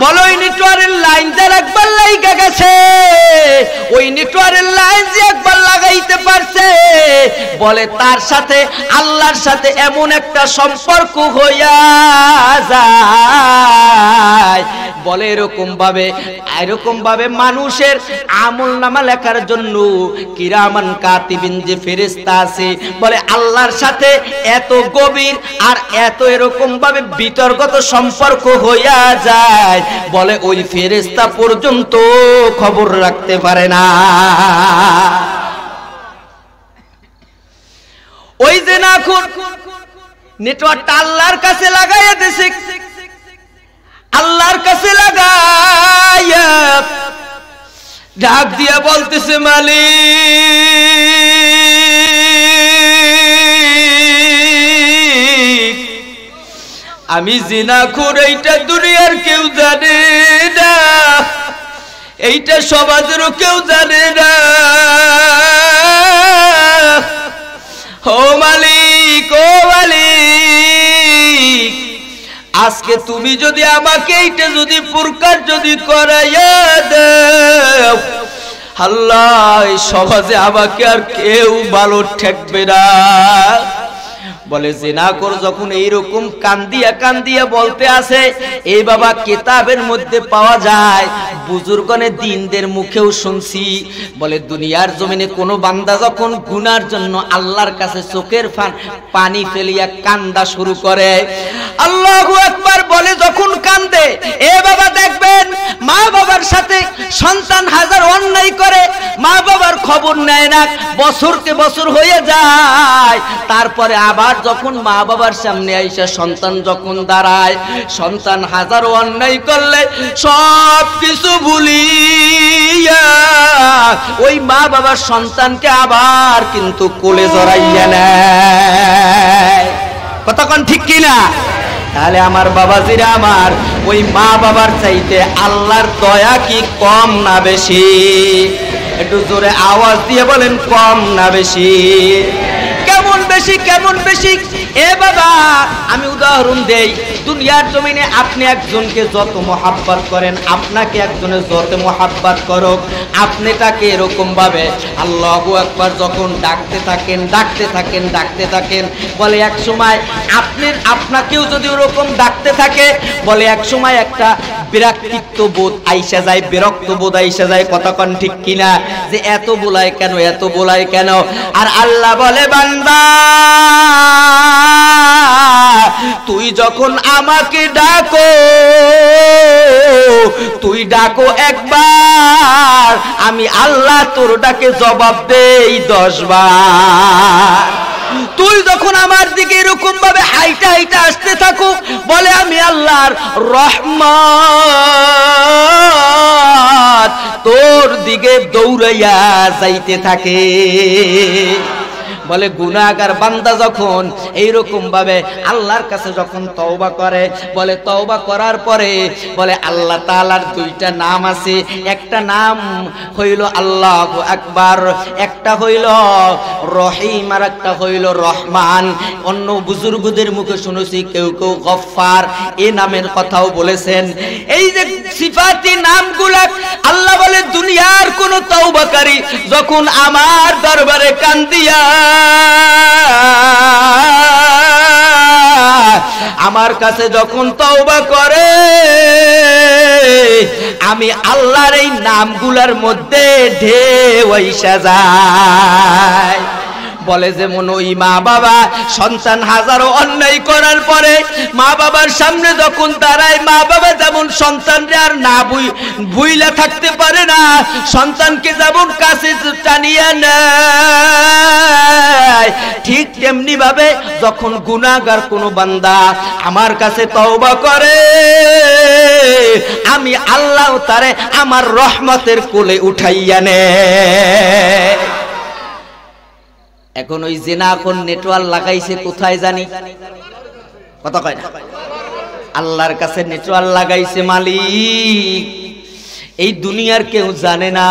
বলো ওই নেটওয়ার্কের লাইন যার একবার লাইগা গেছে, ওই নেটওয়ার্কের লাইন যে একবার লাগাইতে পারছে, বলে তার সাথে আল্লাহর সাথে এমন একটা সম্পর্ক হইয়া যায়। বলে এরকম ভাবে মানুষের আমলনামা লেখার জন্য কিরামান কাতিবিন যে ফেরেশতা আছে, বলে আল্লাহর সাথে এত গভীর আর এত এরকম ভাবে বিতর্কত সম্পর্ক হইয়া যায়, বলে ওই ফেরেশতা পর্যন্ত খবর রাখতে পারে না। ওই যে না নেটওয়ার্কটা আল্লাহর কাছে লাগাইয়া দিছে, আল্লাহর কাছে লাগাইয়া ডাক দিয়া বলতেছে মালিক আমি জিনাখোর, এইটা দুনিয়ার কেউ জানে না, এইটা সমাজেরও কেউ জানে না। ও মালিক, ও মালিক, আজকে তুমি যদি আমাকে এইটা যদি প্রকার যদি করাইয়া দাও, আল্লাহ সমাজে আমাকে আর কেউ ভালো ঠেকবে না। বলে জিনাখোর যখন এইরকম কান্দিয়া বলতে আসে, এই বাবা কিতাবের মধ্যে পাওয়া যায়, বুজুর্গনে দিনদের মুখেও শুনছি, বলে দুনিয়ার জমিনে কোনো বান্দা যখন গুনার জন্য আল্লাহর কাছে চোখের পানি ফেলিয়া কান্দা শুরু করে, আল্লাহু আকবার বলে যখন কান্দে, এ বাবা দেখবেন মা বাবার সাথে সন্তান হাজার অন্যায় করে, মা বাবার খবর নেয় না, বছরকে বছর হয়ে যায়, তারপরে আবার যখন মা বাবার সামনে আইসা সন্তান যখন দাঁড়ায়, সন্তান হাজার অন্যায় করলে সব কিছু ভুলিয়া ওই মা বাবার সন্তানকে আবার কিন্তু কোলে জড়াইয়া নেয়। কতক্ষণ ঠিক কিনা? তাহলে আমার বাবাজিরা আমার, ওই মা বাবার চাইতে আল্লাহর দয়া কি কম না বেশি? একটু জোরে আওয়াজ দিয়ে বলেন, কম না বেশি? কেমন বেশি, কেমন বেশি? এ বাবা আমি উদাহরণ দেই, দুনিয়ার জমিনে আপনি একজনকে যত মহাব্বত করেন, আপনাকে একজনের যত মহাব্বত করুক, আপনি তাকে এরকম ভাবে আল্লাহু আকবার যখন ডাকতে থাকেন, বলে এক সময় আপনাকেও যদি ওরকম ডাকতে থাকে, বলে এক সময় একটা বিরক্ত বোধ আইসা যায়, কতক্ষণ ঠিক কিনা? যে এত বলায় কেন? আর আল্লাহ বলে বান্দা তুই যখন আমাকে ডাকো একবার, আমি আল্লাহ তোর ডাকে জবাব দেই 10 বার। তুই যখন আমার দিকে এরকম ভাবে হাইটা আসতে থাকো, বলে আমি আল্লাহর রহমত তোর দিকে দৌড়াইয়া যাইতে থাকে। বলে গুনাহগার বান্দা যখন এইরকম ভাবে আল্লাহর কাছে যখন তওবা করে, বলে তওবা করার পরে বলে আল্লাহ তাআলার 2টা নাম আছে, একটা নাম হইল আল্লাহু আকবার, একটা হইল রহিম আর একটা হইল রহমান। অন্য বুজুর্গদের মুখে শুনেছি কেউ গফফার এই নামের কথাও বলেছেন। এই যে সিফাতি নামগুলা আল্লাহ বলে দুনিয়ার কোন তওবাকারী যখন আমার দরবারে কান্দিয়া আমার কাছে যখন তওবা করে, আমি আল্লাহর এই নামগুলার মধ্যে ঢেউ আইসা যায়। বলে যেমন ওই মা বাবা সন্তান হাজারো অন্যায় করার পরে মা বাবার সামনে যখন দাঁড়ায়, মা বাবা যেমন সন্তানরে আর না ভুইলা থাকতে পারে না, সন্তানকে যেমন কাছে টানিয়া নেয়, ঠিক তেমনি ভাবে যখন গুনাহগার কোনো বান্দা আমার কাছে তওবা করে, আমি আল্লাহ তারে আমার রহমতের কোলে উঠাইয়া নেয়। এখন ওই জিনা এখন নেটওয়ার্ক লাগাইছে কোথায় জানি? কথা কয় না? আল্লাহর কাছে নেটওয়ার্ক লাগাইছে মালিক, এই দুনিয়ার কেউ জানে না।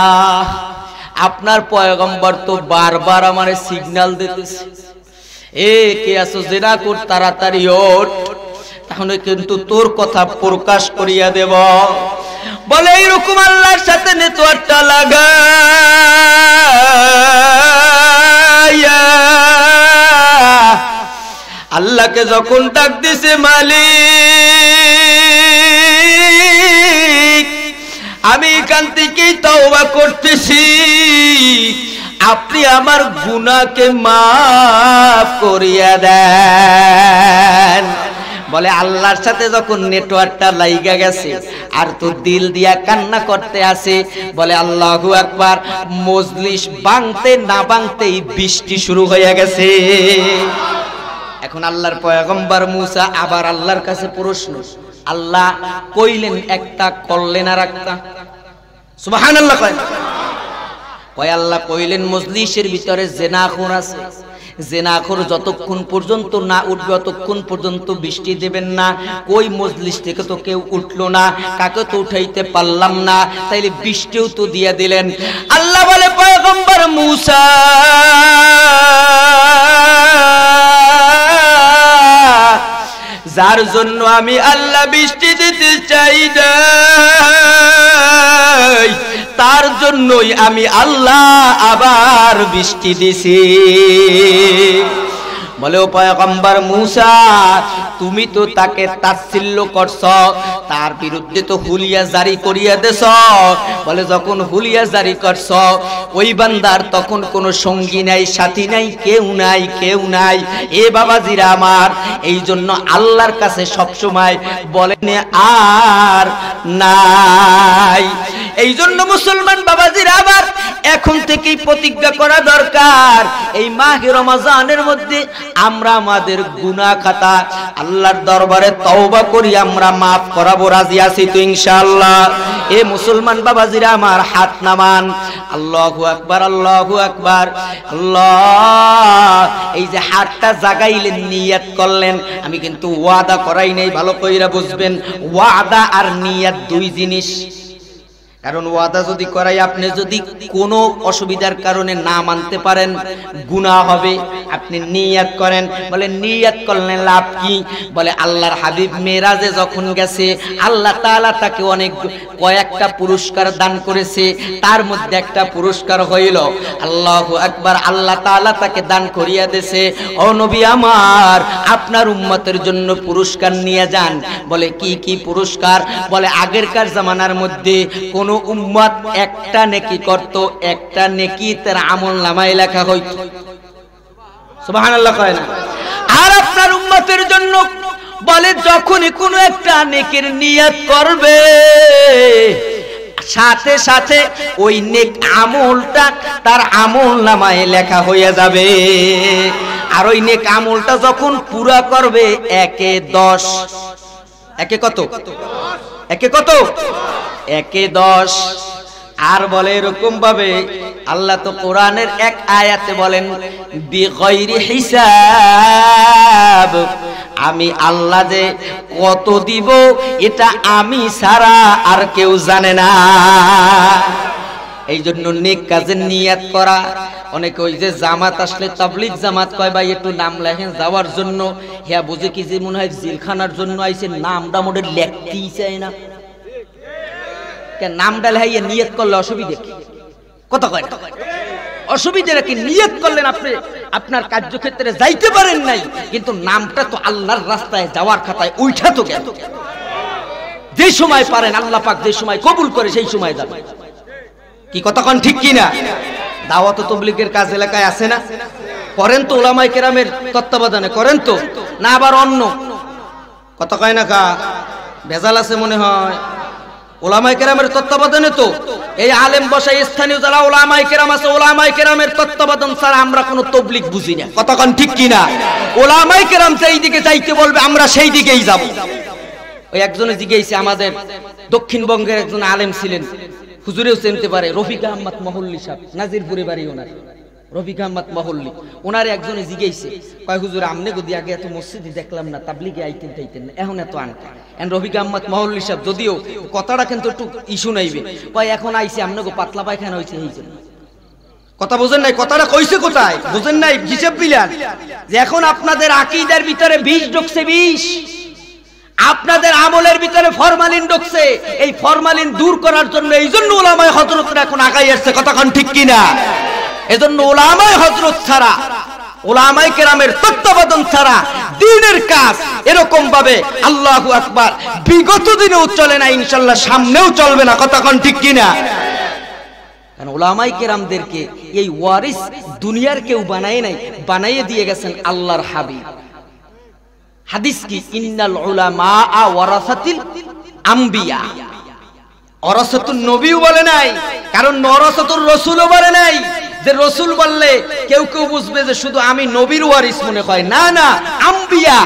আপনার পয়গম্বর তো বারবার আমারে সিগন্যাল দিতেছে, এ কে আছো জিনা কর, তাড়াতাড়ি ওঠ। এখন কিন্তু তোর কথা প্রকাশ করিয়া দেব। বলে এইরকম আল্লাহর সাথে নেটওয়ার্কটা লাগাইয়া আল্লাহকে যখন ডাক দিছে, মালিক আমি এখান থেকেই তওবা করতেছি, আপনি আমার গুনাহকে মাফ করিয়া দেন। বলে আল্লাহর সাথে যখন নেটওয়ার্কটা লাইগা গেছে আর তো দিল দিয়া কান্না করতে আসে, বলে আল্লাহু আকবার, মজলিস ভাঙতে না ভাঙতেই বৃষ্টি শুরু হয়ে গেছে। এখন আল্লাহর পয়গম্বর মুসা আবার আল্লাহর কাছে প্রশ্ন, আল্লাহ কইলেন একটা, করলেন আর একটা। সুবহানাল্লাহ কয় আল্লাহ কইলেন মজলিসের ভিতরে জেনাখোর আছে, জেনাখোর যতক্ষণ পর্যন্ত না উঠবে ততক্ষণ পর্যন্ত বৃষ্টি দেবেন না। কই মজলিস থেকে তো কেউ উঠলো না, কাকে তো উঠাইতে পারলাম না, তাইলে বৃষ্টিও তো দিয়ে দিলেন। আল্লাহ বলে পয়গম্বর মুসা যার জন্য আমি আল্লাহ বৃষ্টি দিতে চাই না, তার জন্যই আমি আল্লাহ আবার বৃষ্টি দিছি। বলে ও পয়গম্বর মুসা, তুমি তো তাকে তাচ্ছিল্য করছ, তার বিরুদ্ধে তো হুলিয়া জারি করিয়া দেছ। বলে যখন হুলিয়া জারি করছ, ওই বান্দার তখন কোনো সঙ্গী নাই, সাথী নাই, কেউ নাই, কেউ নাই। এ বাবাজিরা আমার, এই জন্য আল্লাহর কাছে সবসময় বলেন আর নাই। এই জন্য মুসলমান বাবাজিরা আবার এখন থেকেই প্রতিজ্ঞা করা দরকার, এই মাহে রমজানের মধ্যে আমরা আমাদের গুনাহ খাতা আল্লাহর দরবারে তওবা করি, আমরা মাফ করাবো। রাজি আছি তো ইনশাআল্লাহ? এ মুসলমান বাবাজিরা আমার, হাত নামান। আল্লাহু আকবার, আল্লাহু আকবার, আল্লাহ। এই যে হাতটা জাগাইলেন, নিয়ত করলেন, আমি কিন্তু ওয়াদা করাই নাই, ভালো কইরা বুঝবেন। ওয়াদা আর নিয়ত দুই জিনিস। কারণ ওয়াদা যদি করাই, আপনি যদি কোনো অসুবিধার কারণে না মানতে পারেন, গুনাহ হবে। আপনি নিয়ত করেন, বলে নিয়ত করলে লাভ কি? বলে আল্লাহর হাবিব মেরাজে যখন গেছে, আল্লাহ তাআলা তাকে অনেক কয়েকটা পুরস্কার দান করেছে, তার মধ্যে একটা পুরস্কার হইল, আল্লাহু আকবার, আল্লাহ তাআলা তাকে দান করিয়া দিয়েছে, ও নবী আমার, আপনার উম্মতের জন্য পুরস্কার নিয়ে যান। বলে কি কি পুরস্কার? বলে আগেরকার জামানার মধ্যে কোন উম্মত একটা নেকি করত, একটা নেকি তার আমলনামায় লেখা হইত। সুবহানাল্লাহ কয় না? আর আপনার উম্মতের জন্য বলে যখনই কোনো একটা নেকির নিয়ত করবে, সাথে সাথে ওই নেক আমলটা তার আমলনামায় লেখা হয়ে যাবে। আর ওই নেক আমলটা যখন পুরা করবে, একে 10, একে কত? একে কত? একে 10। আর বলে এরকম ভাবে, আল্লাহ তো কোরআনের এক আয়াতে বলেন, বিগয়রি হিসাব, আমি আল্লাহ যে কত দিব এটা আমি ছাড়া আর কেউ জানে না। এই জন্য নেক কাজের নিয়ত করা। অনেকে ওই যে জামাত আসলে তাবলীগ জামাত কয়, ভাই একটু নাম লেখেন যাওয়ার জন্য। হ্যাঁ বুঝে কি যে মনে হয় জিলখানার জন্য আইছে, নামটা মোটে লেখতেই চায় না। নামটা লেখাইয়া নিয়ত করলে অসুবিধা কি? কত কয় অসুবিধা নাকি? নিয়ত করলেন আপনি আপনার কার্যক্ষেত্রে যাইতে পারেন নাই, কিন্তু নামটা তো আল্লাহর রাস্তায় যাওয়ার খাতায় উঠা তো গেল। যে সময় পারেন, আল্লাহ পাক যে সময় কবুল করে সেই সময় যাবেন। কি কতক্ষণ ঠিক কিনা? দাওয়াত ও তাবলীগের কাজ এলাকায় আছে না? করেন তো উলামায়ে কেরামের তত্ত্বাবধানে করেন তো, না আবার অন্য কত কয় না কা ভেজাল আছে মনে হয়? উলামায়ে কেরামের তত্ত্বাবধানে তো এই আলেম বসাই, স্থানীয় যারা উলামায়ে কেরাম আছে, উলামায়ে কেরামের তত্ত্বাবধান ছাড়া আমরা কোনো তাবলীগ বুঝি না। কতক্ষণ ঠিক কিনা? উলামায়ে কেরাম যেই দিকে যাইতে বলবে আমরা সেই দিকেই যাব। ওই একজনে জিজ্ঞেসে, আমাদের দক্ষিণবঙ্গের একজন আলেম ছিলেন, হুজুরেও চিনতে পারে, রফিক আহমদ মহল্লি সাহেব, নাজিরপুরে বাড়ি ওনার, রফিক আহমদ মহল্লি। ওনারে একজনে জিজ্ঞেসে, কয় হুজুর আমনে গদি আগে এত মসজিদে দেখলাম না, তাবলীগে আইতেন টাইতেন না, এখন এত আনতেন। এন্ড রফিক আহমদ মহল্লি সাহেব যদিও কথাটা কিন্তু একটু ইস্যু নাইবে, কয় এখন আইছে আমনে গো পাতলা পায়খানা হইছে এই জন্য। কথা বুঝেন নাই? কথাটা কইছে কোথায় বুঝেন নাই? হিসাব মিলান যে এখন আপনাদের আকীদার ভিতরে বিষ ঢুকছে, বিষ। আপনাদের আমলের ভিতরে ফরমালিন ঢুকছে, এই ফরমালিন দূর করার জন্য এই জন্য উলামায়ে হযরতরা এখন আগাই আসছে, কতক্ষণ ঠিক কিনা? এজন্য উলামায়ে হযরত ছাড়া, উলামায়ে কেরামের তত্ত্বাবধান ছাড়া দ্বীনের কাজ এরকম ভাবে আল্লাহু আকবার বিগত দিনেও চলে না, ইনশাআল্লাহ সামনেও চলবে না, কতক্ষণ ঠিক কিনা? কারণ উলামায়ে কেরামদেরকে এই ওয়ারিস দুনিয়ার কেউ বানায় নাই, বানাইয়ে দিয়ে গেছেন আল্লাহর হাবিব। হাদিস কি, ইন্নাল উলামা ওয়ারাসাতিল আম্বিয়া, ওয়ারাসাতুন নবীও বলে নাই, কারণ ওয়ারাসাতুর রাসূলও বলে নাই। যে রাসূল বললে কেউ কেউ বুঝবে যে শুধু আমি নবীর ওয়ারিস মনে হয়, না না, আম্বিয়া।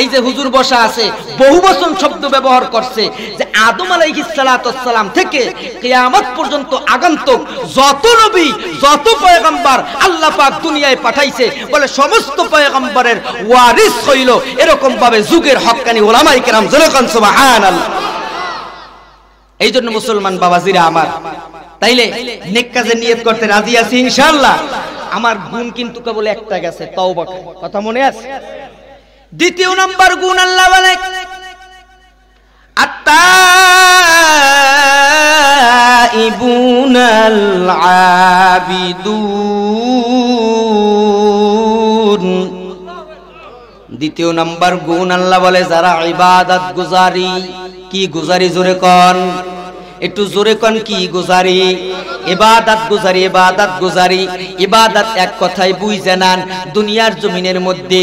এই যে হুজুর বসা আছে বহুবচন শব্দ ব্যবহার করছে, যে আদম আলাইহিস সালাতু ওয়াস সালাম থেকে কিয়ামত পর্যন্ত আগন্তুক যত নবী যত পয়গম্বর আল্লাহ পাক দুনিয়ায় পাঠাইছে, বলে সমস্ত পয়গম্বরের ওয়ারিস হইল এরকম ভাবে যুগের হক্কানি উলামায়ে কেরাম। যেরকম সুবহানাল্লাহ। এই জন্য মুসলমান বাবাজিরা আমার, তাইলে নেক কাজে নিয়ত করতে রাজি আছি ইনশাআল্লাহ। আমার গুণ কিন্তু কেবল একটা গেছে, তওবা। কথা মনে আছে? দ্বিতীয় নাম্বার গুণ আল্লাহ বলে আত-তাইবুনাল আবিদুন। দ্বিতীয় নাম্বার গুণ আল্লাহ বলে যারা ইবাদত গুজারি। কি গুজারি? জোরে কোন, একটু জোরে কোন, কি গুজারি? ইবাদত গুজারি, ইবাদত গুজারি। ইবাদত এক কথায় বুঝে নেন, দুনিয়ার জমিনের মধ্যে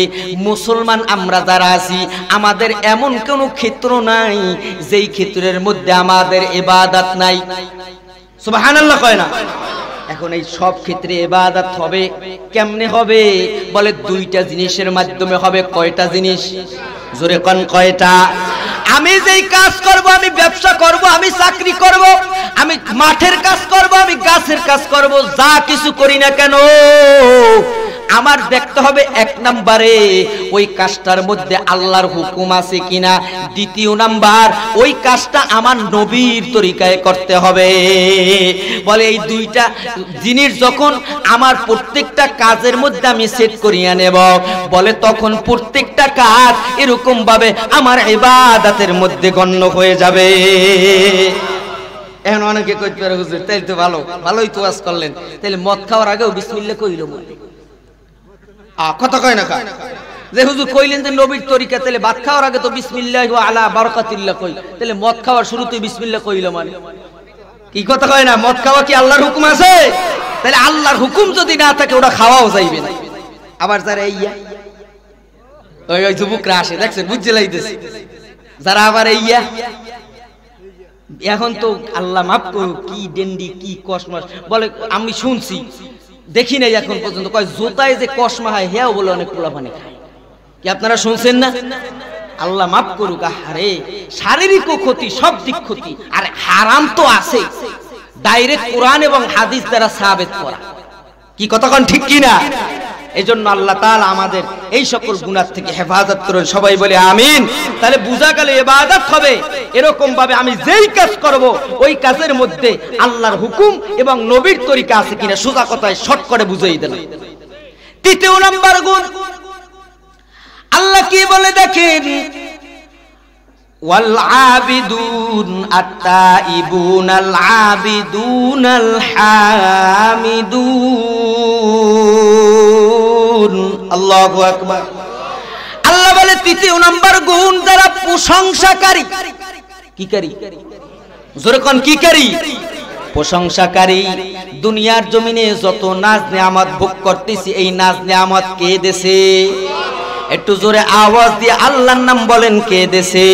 মুসলমান আমরা যারা আছি, আমাদের এমন কোন ক্ষেত্র নাই যেই ক্ষেত্রের মধ্যে আমাদের ইবাদত নাই। সুবহানাল্লাহ কয় না? এখন এই সব ক্ষেত্রে ইবাদত হবে, কেমনে হবে? বলে দুইটা জিনিসের মাধ্যমে হবে। কয়টা জিনিস? জোরে কোন, কয়টা? আমি যেই কাজ করব, আমি ব্যবসা করব, আমি চাকরি করব, আমি মাঠের কাজ করব, আমি গাছের কাজ করব, যা কিছু করি না কেন আমার দেখতে হবে এক নম্বরে ওই কাজটার মধ্যে আল্লাহর হুকুম আছে কিনা, দ্বিতীয় নাম্বার ওই কাজটা আমার নবীর তরিকায় করতে হবে। বলে এই দুইটা জিনিস যখন আমার প্রত্যেকটা কাজের মধ্যে আমি সেট করিয়া নেব, বলে তখন প্রত্যেকটা কাজ এরকম ভাবে আমার ইবাদতের মধ্যে গণ্য হয়ে যাবে। এখন অনেকে কইতে পারে হুজুর তাইলে তো ভালো, ভালোই তো ওয়াজ করলেন, তাইলে মদ খাওয়ার আগেও বিসমিল্লাহ কইল বলে। কথা কয় না কা যে হুজুর কইলেন যে নবীর তরিকা, তাহলে ভাত খাওয়ার আগে তো বিসমিল্লাহি ওয়া আলা বারাকাতিল্লাহ কই, তাহলে মদ খাওয়ার শুরুতেই বিসমিল্লাহ কইল মানে কি? কথা কয় না? মদ খাওয়া কি আল্লাহর হুকুম আছে? তাহলে আল্লাহর হুকুম যদি না থাকে ওটা খাওয়াও যাইবে না। আবার যারা ইয়া ওই যুবকরা আসে দেখছেন, বুঝতে লাইতেছে, যারা আবার ইয়া এখন তো আল্লাহ মাফ করুক কি ডেন্ডি কি কসমস বলে, আমি শুনছি দেখি নাই এখন পর্যন্ত, কয় জোতায় যে কসমা হয় হেও বলে অনেক পোলাপানি খায়। কি আপনারা শুনছেন না? আল্লাহ মাফ করুক। আরে শারীরিক ক্ষতি, সব দিক ক্ষতি। আর হারাম তো আছে, ডাইরেক্ট কোরআন এবং হাদিস দ্বারা সাবিত করা। কি কতক্ষণ ঠিক কিনা? এজন্য আল্লাহ তাআলা আমাদের এই সকল গুনাহ থেকে হেফাজত করুন, সবাই বলে আমিন। তাহলে বুঝা গেল ইবাদত হবে এরকম ভাবে আমি যেই কাজ করব ওই কাজের মধ্যে আল্লাহর হুকুম এবং নবীর তরিকা আছে কিনা, সোজা কথায় শর্ট করে বুঝাই দিলাম। তৃতীয় নাম্বার গুণ আল্লাহ কি বলে দেখেন, ওয়াল আবিদুন আত-তাইবুনাল আবিদুনাল হামিদুন। আল্লাহু আকবার। আল্লাহ বলে তৃতীয় নাম্বার গুণ যারা প্রশংসাকারী। কি করি? জোরে কোন, কি করি? প্রশংসাকারী। দুনিয়ার জমিনে যত নাজ নিয়ামত ভোগ করতেছি, এই নাজ নিয়ামত কে দেছে? একটু জোরে আওয়াজ দিয়ে আল্লাহর নাম বলেন, কে দেছে?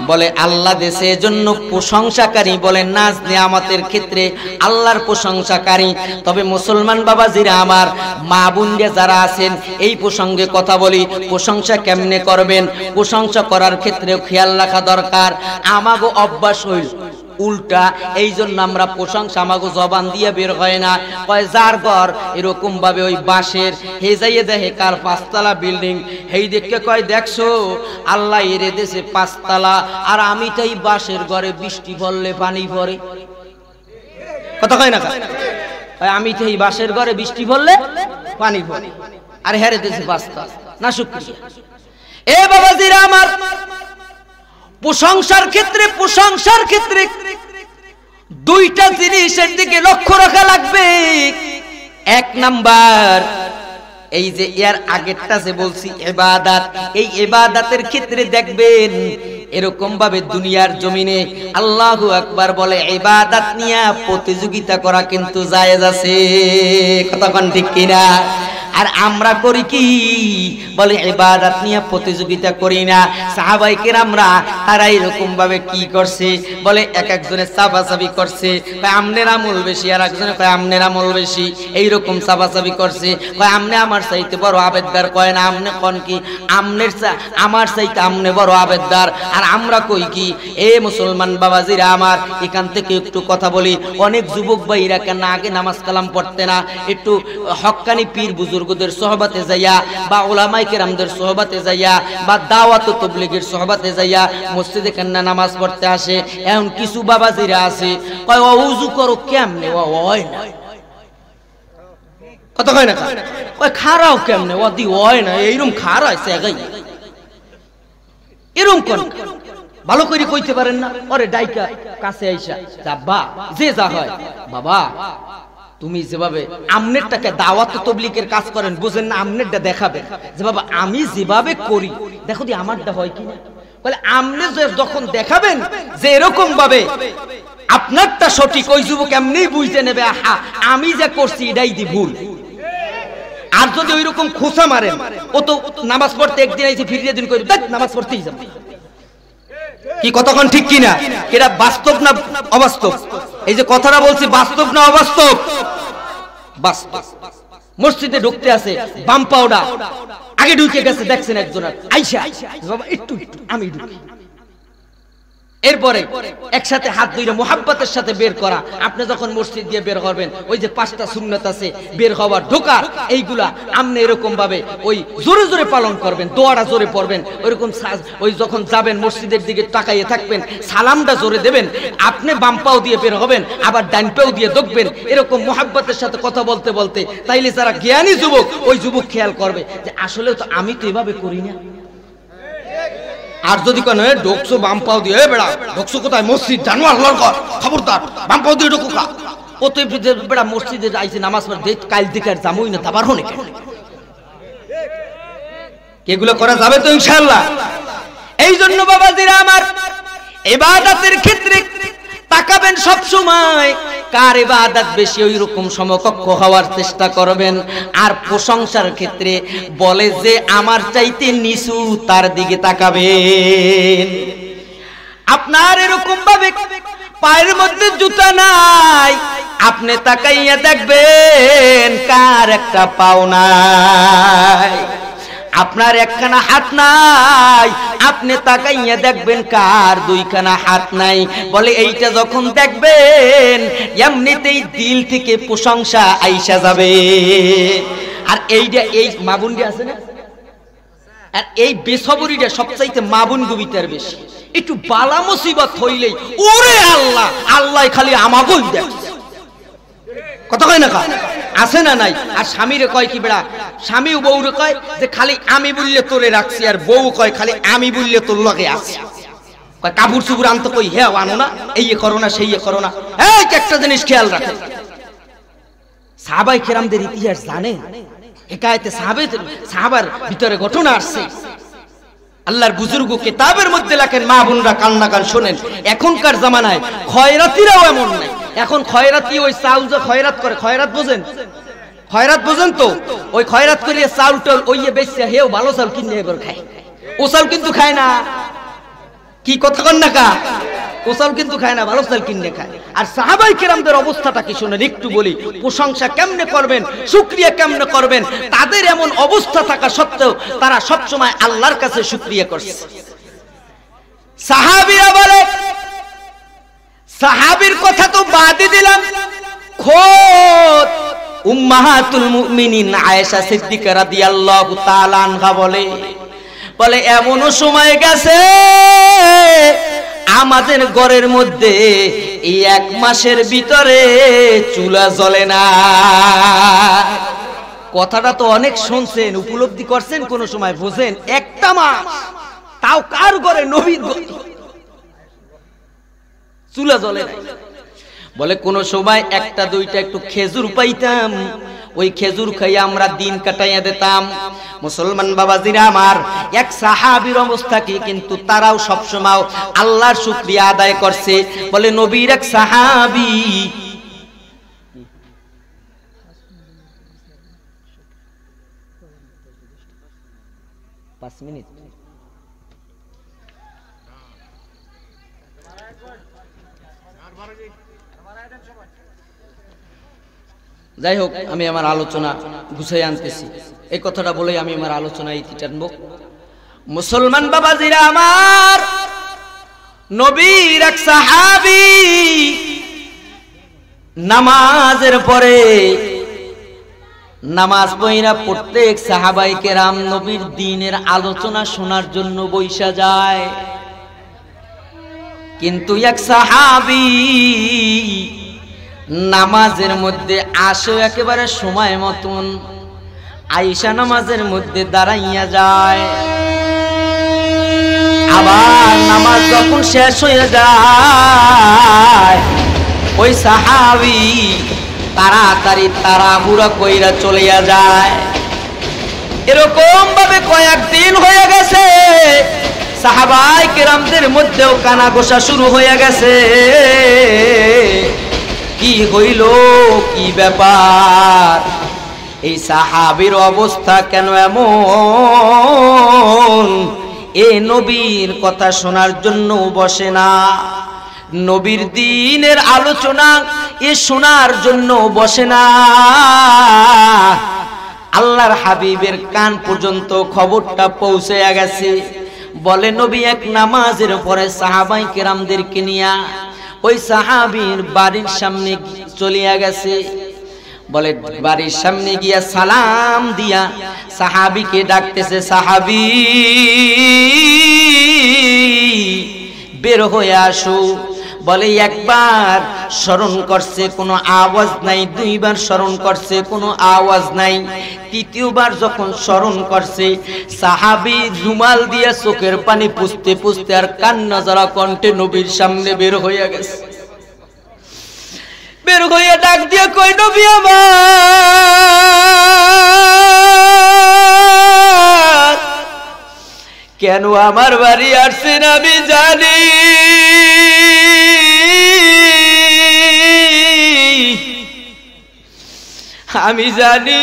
বলে আল্লাহ দেশে, এজন্য প্রশংসাকারী। বলে নাজ নিয়ামতের ক্ষেত্রে আল্লাহর প্রশংসাকারী। তবে মুসলমান বাবাজিরা আমার, মা বোনরা যারা আছেন, এই প্রসঙ্গে কথা বলি, প্রশংসা কেমনে করবেন? প্রশংসা করার ক্ষেত্রে খেয়াল রাখা দরকার। আমাগো অভ্যাস হইল উল্টা, এই জন্য আমরা প্রশংসা আমাগো জবান দিয়ে বের হয় না। কয় যার ঘর এরকম ভাবে ওই বাঁশের, হে যাইয়ে দেখে কার পাঁচতলা বিল্ডিং, হেই দেখে কয় দেখছো আল্লাহ এরে দেশে পাঁচতলা, আর আমি তাই বাঁশের ঘরে বৃষ্টি পড়লে পানি পড়ে। কথা কয় না? আমি তাই বাঁশের ঘরে বৃষ্টি পড়লে পানি পড়ে, আর হেরে দেশে পাঁচতলা। না শুকরিয়া। এ বাবাজিরা আমার, প্রশংসার ক্ষেত্রে দুইটা জিনিসের দিকে লক্ষ্য রাখা লাগবে। এক নাম্বার, এই যে এর আগেরটা যে বলছি ইবাদত, এই ইবাদতের ক্ষেত্রে দেখবেন এরকম ভাবে দুনিয়ার জমিনে আল্লাহু আকবার বলে ইবাদত নিয়ে প্রতিযোগিতা করা কিন্তু জায়েজ আছে, কথা কোন ঠিক কিনা? আর আমরা করি কি, বলে ইবাদত নিয়ে প্রতিযোগিতা করি না। সাহাবায়ে কেরামরা তারা এরকম ভাবে কি করছে, বলে এক একজনের চাপাচাপি করছে, কয় আমনের আমল বেশি, আর একজনে কয় আমনের আমল বেশি, এইরকম চাপাচাপি করছে, কয় আমনে আমার চাইতে বড় আবেদদার, কয় না আমনে কোন কি আমনের আমার চাইতে আমনে বড় আবেদদার। আর আমরা কই কি, এ মুসলমান বাবাজিরা আমার, এখান থেকে একটু কথা বলি, অনেক যুবক ভাইরা কেন আগে নামাজ কালাম পড়তে না, একটু হক্কানি পীর বুজুর্গদের সোহবতে যাইয়া বা উলামায়ে কেরামদের সোহবতে যাইয়া বা দাওয়াত ও তাবলীগের সোহবতে যাইয়া মসজিদে কেন নামাজ পড়তে আসে। এখন কিছু বাবাজিরা আছে কয় ওযু করো কেমনে, হয় না, কথা কয় না, কয় খারাও কেমনে, ওদি হয় না, এইরকম খারাইছে গাই, এরকম কোন ভালো করে কইতে পারেন না? ওরে ডাইকা কাছে আইসা, যাবা যে যা হয় বাবা, তুমি যেভাবে আমনেরটাকে দাওয়াত তাবলীগের কাজ করেন, বুঝেন না, আমনেরটা দেখাবেন যে বাবা আমি যেভাবে করি দেখো দি আমারটা হয় কিনা। বলে আমনে যখন দেখাবেন যে এরকম ভাবে আপনারটা সঠিক, ওই যুবক এমনিই বুঝতে নেবে আহা আমি যা করছি এটাই দি ভুল। আর যদি ওই রকম খোঁচা মারেন, ও তো নামাজ পড়তে একদিন আইছে ফিরিয়ে দিন করে দেখ নামাজ পড়তেই যাবে, কি কতক্ষণ ঠিক কিনা? এটা বাস্তব না অবাস্তব? এই যে কথাটা বলছি বাস্তব না অবাস্তব? বাস্তব। মসজিদে ঢুকতে আছে, বাম পাওডা আগে ঢুকে গেছে, দেখছেন একজন আইসা বাবা একটু আমি ঢুকি, এরপরে একসাথে হাত ধরে মোহাব্বতের সাথে বের করা। আপনি যখন মসজিদ দিয়ে বের করবেন, ওই যে 5টা সুন্নাত আছে বের হওয়ার ঢোকার, এইগুলা আপনি এরকম ভাবে ওই জোরে জোরে পালন করবেন, দোয়াটা জোরে পড়বেন, ওইরকম ওই যখন যাবেন মসজিদের দিকে তাকাইয়ে থাকবেন, সালামটা জোরে দেবেন, আপনি বাম পাও দিয়ে বের হবেন, আবার ডান পাও দিয়ে ঢুকবেন, এরকম মোহাব্বতের সাথে কথা বলতে বলতে। তাইলে যারা জ্ঞানী যুবক, ওই যুবক খেয়াল করবে যে আসলে তো আমি তো এভাবে করি না। আর যদি কোন ঢোকছো বাম পাও দিয়ে, বেড়া ঢোকছো কোথায়, মসজিদ জানো আল্লাহর ঘর, খবরদার বাম পাও দিয়ে ঢোকো কা, ও তো বেড়া মসজিদে আইছে নামাজ পড়তে, কাল থেকে আর জামুই না, তাবার হনে এগুলো করা যাবে তো ইনশাআল্লাহ। এই জন্য বাবাজিরা আমার, ইবাদতের ক্ষেত্রে তাকাবেন সব সময় কার ইবাদত বেশি, ওই রকম সমকক্ষ হওয়ার চেষ্টা করবেন। আর প্রশংসার ক্ষেত্রে বলে যে আমার চাইতে নিচু, তার দিকে তাকাবেন। আপনার এরকম ভাবে পায়ের মধ্যে জুতা নাই, আপনি তাকাইয়া দেখবেন কার একটা পাও নাই। আপনার একখানা হাত নাই, আপনি তাকাইয়া দেখবেন কার 2খানা হাত নাই। বলে এইটা যখন দেখবেন এমনিতেই দিল থেকে প্রশংসা আইসা যাবে। আর এইটা এই মাবুন্ডি আছে না, আর এই বেসবরিটা সবচাইতে মাবুন গুবিতার বেশি। একটু বালা মুসিবত হইলেই ওরে আল্লাহ আল্লাহ খালি আমাগোই দেখছে, কথা কয় না কা আছে না নাই? আর স্বামীরে কয় কি বেড়া, স্বামী বউরে কয় যে খালি আমি বললে তোরে রাখছি, আর বউ কয় খালি আমি বললে তোর লগে আছি। কয় কাপড় চুপুর আনতে কই, হ্যাঁ আনো না, এই করো না সেই করো না। এই একটা জিনিস খেয়াল রাখে, সাহাবায়ে কেরামদের ইতিহাস জানেন? হিকায়েতে সাহাবার ভিতরে ঘটনা আসছে। আল্লাহর বুজুর্গ কিতাবের মধ্যে লেখেন, মা বোনরা কান্না গান শোনেন। এখনকার জামানায় খয়রাতিরাও এমন নাই। এখন খয়রাতি ওই চাউল যে খয়রাত করে, খয়রাত বোঝেন? খয়রাত বোঝেন তো? ওই খয়রাত করিয়ে চাউল টল ওই বেচছে, হেও ভালো চাউল কিনে এবার খায়, ও চাউল কিন্তু খায় না। কি কথা কন না কা, ও চাউল কিন্তু খায় না, ভালো চাউল কিনে খায়। আর সাহাবায়ে কেরামদের অবস্থাটা কি শুনেন একটু বলি। প্রশংসা কেমনে করবেন, শুকরিয়া কেমনে করবেন, তাদের এমন অবস্থা থাকা সত্ত্বেও তারা সবসময় আল্লাহর কাছে শুকরিয়া করছে। সাহাবীরা বলে, সাহাবীর কথা তো বাদই দিলাম, খোদ উম্মাহাতুল মুমিনিন আয়েশা সিদ্দিকা রাদিয়াল্লাহু তাআলা আনহা বলে এমনও সময় গেছে আমাদের ঘরের মধ্যে এই 1 মাসের ভিতরে চুলা জ্বলে না। কথাটা তো অনেক শুনছেন, উপলব্ধি করছেন, কোন সময় বোঝেন? 1টা মাস, তাও কার ঘরে? নবীর ঘরে। চুলা জ্বলে নাই। বলে কোন সময় একটা দুইটা একটু খেজুর পাইতাম, ওই খেজুর খাইয়া আমরা দিন কাটাইয়া দিতাম। মুসলমান বাবাজিরা আমার, এক সাহাবীর অবস্থা কি, কিন্তু তারাও সবসময় আল্লাহর শুকরিয়া আদায় করছে। বলে নবীর এক সাহাবী যাই হোক, আমি আমার আলোচনা গুছাই আনতেছি। এই কথাটা বলেই আমি আমার আলোচনা ইতি টানবো। মুসলমান বাবাজিরা আমার, নবীর এক সাহাবী নামাজের পরে নামাজ পড়া প্রত্যেক সাহাবায়ে কেরাম নবীর দ্বীনের আলোচনা শোনার জন্য বইসা যায়। কিন্তু এক সাহাবী নামাজের মধ্যে আসে একেবারে সময় মতন, আয়েশা নামাজের মধ্যে দাঁড়াইয়া যায়। আবার নামাজ যখন শেষ হয়ে যায়, ওই সাহাবী তাড়াতাড়ি তাড়াহুড়া কইরা চলিয়া যায়। এরকম ভাবে কয়েকদিন হয়ে গেছে, সাহাবায়ে কেরামদের মধ্যেও কানাঘোষা শুরু হয়ে গেছে। কি হইল, কি ব্যাপার, এই সাহাবীর অবস্থা কেন এমন? এ নবীর কথা শোনার জন্য বসে না, নবীর দ্বীনের আলোচনা এ শোনার জন্য বসে না। আল্লাহর হাবিবের কান পর্যন্ত খবরটা পৌঁছে গেছে। বলে নবী এক নামাজের পরে সাহাবায়ে কেরামদেরকে নিয়া ওই সাহাবীর বাড়ির সামনে চলিয়া গেছে। বলে বাড়ির সামনে গিয়া সালাম দিয়া সাহাবীকে ডাকতেছে, সাহাবী বের হয়ে আসো। বলে একবার স্মরণ করছে, কোনো আওয়াজ নাই। দুইবার স্মরণ করছে, কোনো আওয়াজ নাই। তৃতীয়বার যখন স্মরণ করছে, সাহাবী রুমাল দিয়া চোখের পানি পুছতে পুছতে আর কান্না জড়া কণ্ঠে নবীর সামনে বের হইয়া গেছে। বের হইয়া ডাক দিয়া কই, নবী আমার, কেন আমার বাড়ি আসছেন আমি জানি, আমি জানি।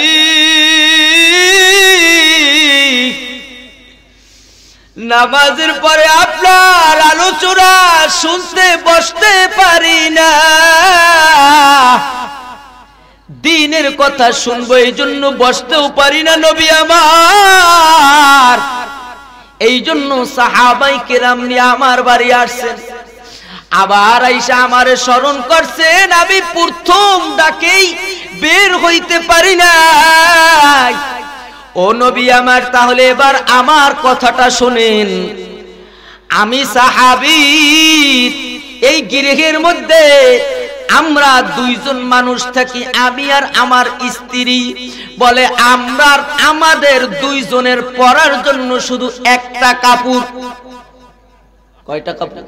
নামাজের পরে আপনার আলোচনা শুনতে বসতে পারি না, দ্বীনের কথা শুনবো এই জন্য বসতেও পারি না নবী আমার। এই জন্য সাহাবায়ে কেরাম নিয়ে আমার বাড়ি আসছেন। আবার আইসা আমারে স্মরণ করছেন, আমি প্রথম ডাকেই বের হইতে পারি না। ও নবী আমার, তাহলে এবার আমার কথাটা শুনেন। আমি সাহাবী, এই গৃহের মধ্যে আমরা দুইজন মানুষ থাকি, আমি আর আমার স্ত্রী। বলে আমরা আমাদের দুইজনের পরার জন্য শুধু একটা কাপড়। কয়টা কাপড়?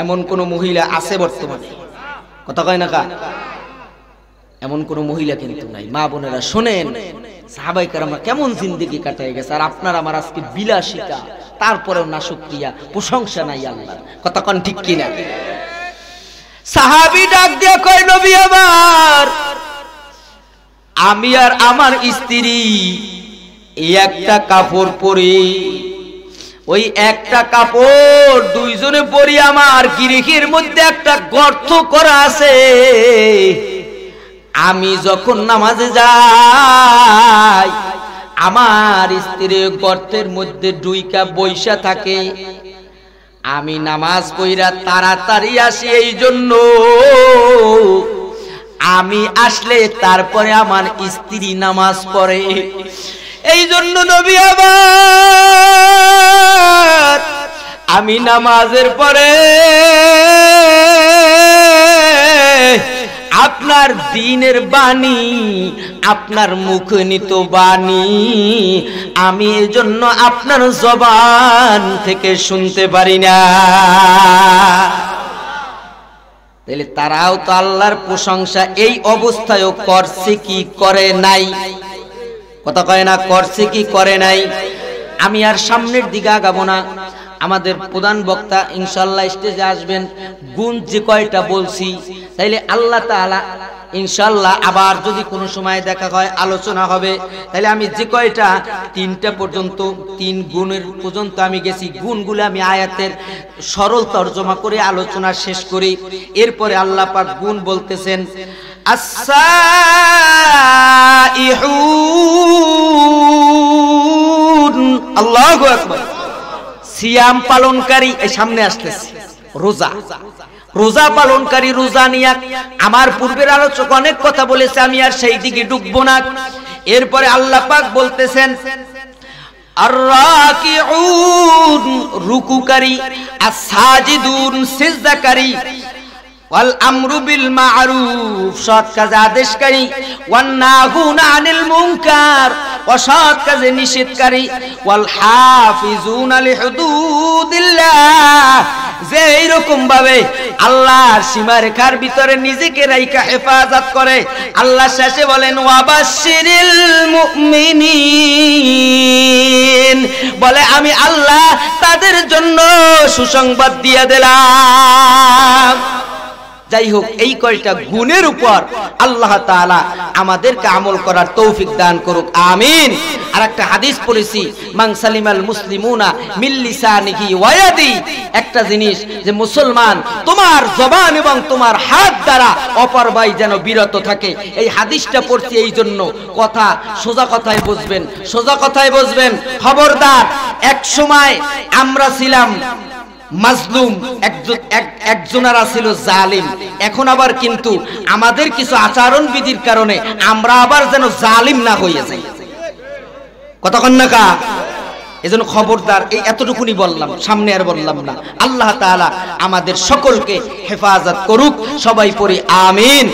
এমন কোন মহিলা আছে বর্তমানে? কথা কয় না কা? এমন কোন মহিলা কিন্তু নাই। মা বোনেরা শোনেন, সাহাবায়ে কেরামরা কেমন জিন্দেগি কাটায় গেছে, আর আপনার আমার আজকে বিলাসিতা, তারপরেও না শুকরিয়া, প্রশংসা নাই আল্লাহ। কথা কোন ঠিক কিনা? সাহাবী ডাক দিয়ে কয়, নবী আমার, আমি আর আমার স্ত্রী এই একটা কাপড় পরি, ওই একটা কাপড় দুইজনে পরি। আমার গৃহের মধ্যে একটা গর্ত করা আছে, আমি যখন নামাজে যাই আমার স্ত্রী গর্তের মধ্যে ডুইকা বইসা থাকে। আমি নামাজ পড়া তাড়াতাড়ি আসি, এই জন্য আমি আসলে তারপরে আমার স্ত্রী নামাজ পড়ে। এই জন্য নবী আমার, আমি নামাজের পরে আপনার দ্বীনের বাণী, আপনার মুখ নিত বাণী আমি এজন্য আপনার জবান থেকে শুনতে পারি না। তাহলে তারাও তো আল্লাহর প্রশংসা এই অবস্থায়ও করছে কি করে নাই? কথা কয় না, করছে কি করে নাই? আমি আর সামনের দিকে আগাবো না। আমাদের প্রধান বক্তা ইনশাআল্লাহ স্টেজে আসবেন। গুণ যে কয়টা বলছি, তাইলে আল্লাহ তাআলা ইনশাআল্লাহ আবার যদি কোনো সময় দেখা হয় আলোচনা হবে। তাইলে আমি যে কয়টা 3টা পর্যন্ত 3 গুণের পর্যন্ত আমি গেছি, গুণগুলো আমি আয়াতের সরল তর্জমা করে আলোচনা শেষ করি। এরপরে আল্লাহ পাক গুণ বলতেছেন, আস-সাইহুন, আল্লাহু আকবার। সিয়াম পালনকারী, এই সামনে আসতেছে রোজা, রোজা পালনকারী, রোজা নিয়া আমার পূর্বের আলোচক অনেক কথা বলেছে, আমি আর সেই দিকে ঢুকবো না। এরপরে আল্লাহ পাক বলতেছেন আর-রাকিউন, রুকুকারী, আস-সাজিদুন, সিজদাকারী, ওয়াল আমরু বিল মা'রুফ, সৎ কাজে আদেশকারী, ওয়ান নাহুনা আনিল মুনকার, অসৎ কাজে নিষেধকারী, ওয়াল হাফিজুনা লিহুদুদিল্লাহ, যে এইরকম ভাবে আল্লাহর সীমারেখার ভিতরে নিজেকে রাইখা হেফাজত করে। আল্লাহ শেষে বলেন ওয়াবাশশিরিল মুমিনিন, বলে আমি আল্লাহ তাদের জন্য সুসংবাদ দিয়ে দিলাম। যাই হোক, এই কয়টা গুণের উপর আল্লাহ তাআলা আমাদেরকে আমল করার তৌফিক দান করুক, আমিন। আর একটা হাদিস পড়েছি, মান সালিমাল মুসলিমুনা মিন লিসানিহি ওয়া ইয়াদি, একটা জিনিস যে মুসলমান তোমার জবান এবং তোমার হাত দ্বারা অপর ভাই যেন বিরত থাকে। এই হাদিসটা পড়ছি এই জন্য, কথা সোজা কথায় বুঝবেন, সোজা কথায় বুঝবেন। খবরদার, এক সময় আমরা ছিলাম মাজলুম, একজনারা ছিল জালিম। এখন আবার কিন্তু আমাদের কিছু আচরণ বিধির কারণে আমরা আবার যেন জালিম না হয়ে যাই। কতক্ষণ না কা? এজন্য খবরদার, এই এতটুকুনি বললাম, সামনে আর বললাম না। আল্লাহ তাআলা আমাদের সকলকে হেফাজত করুক। সবাই পড়ি আমিন।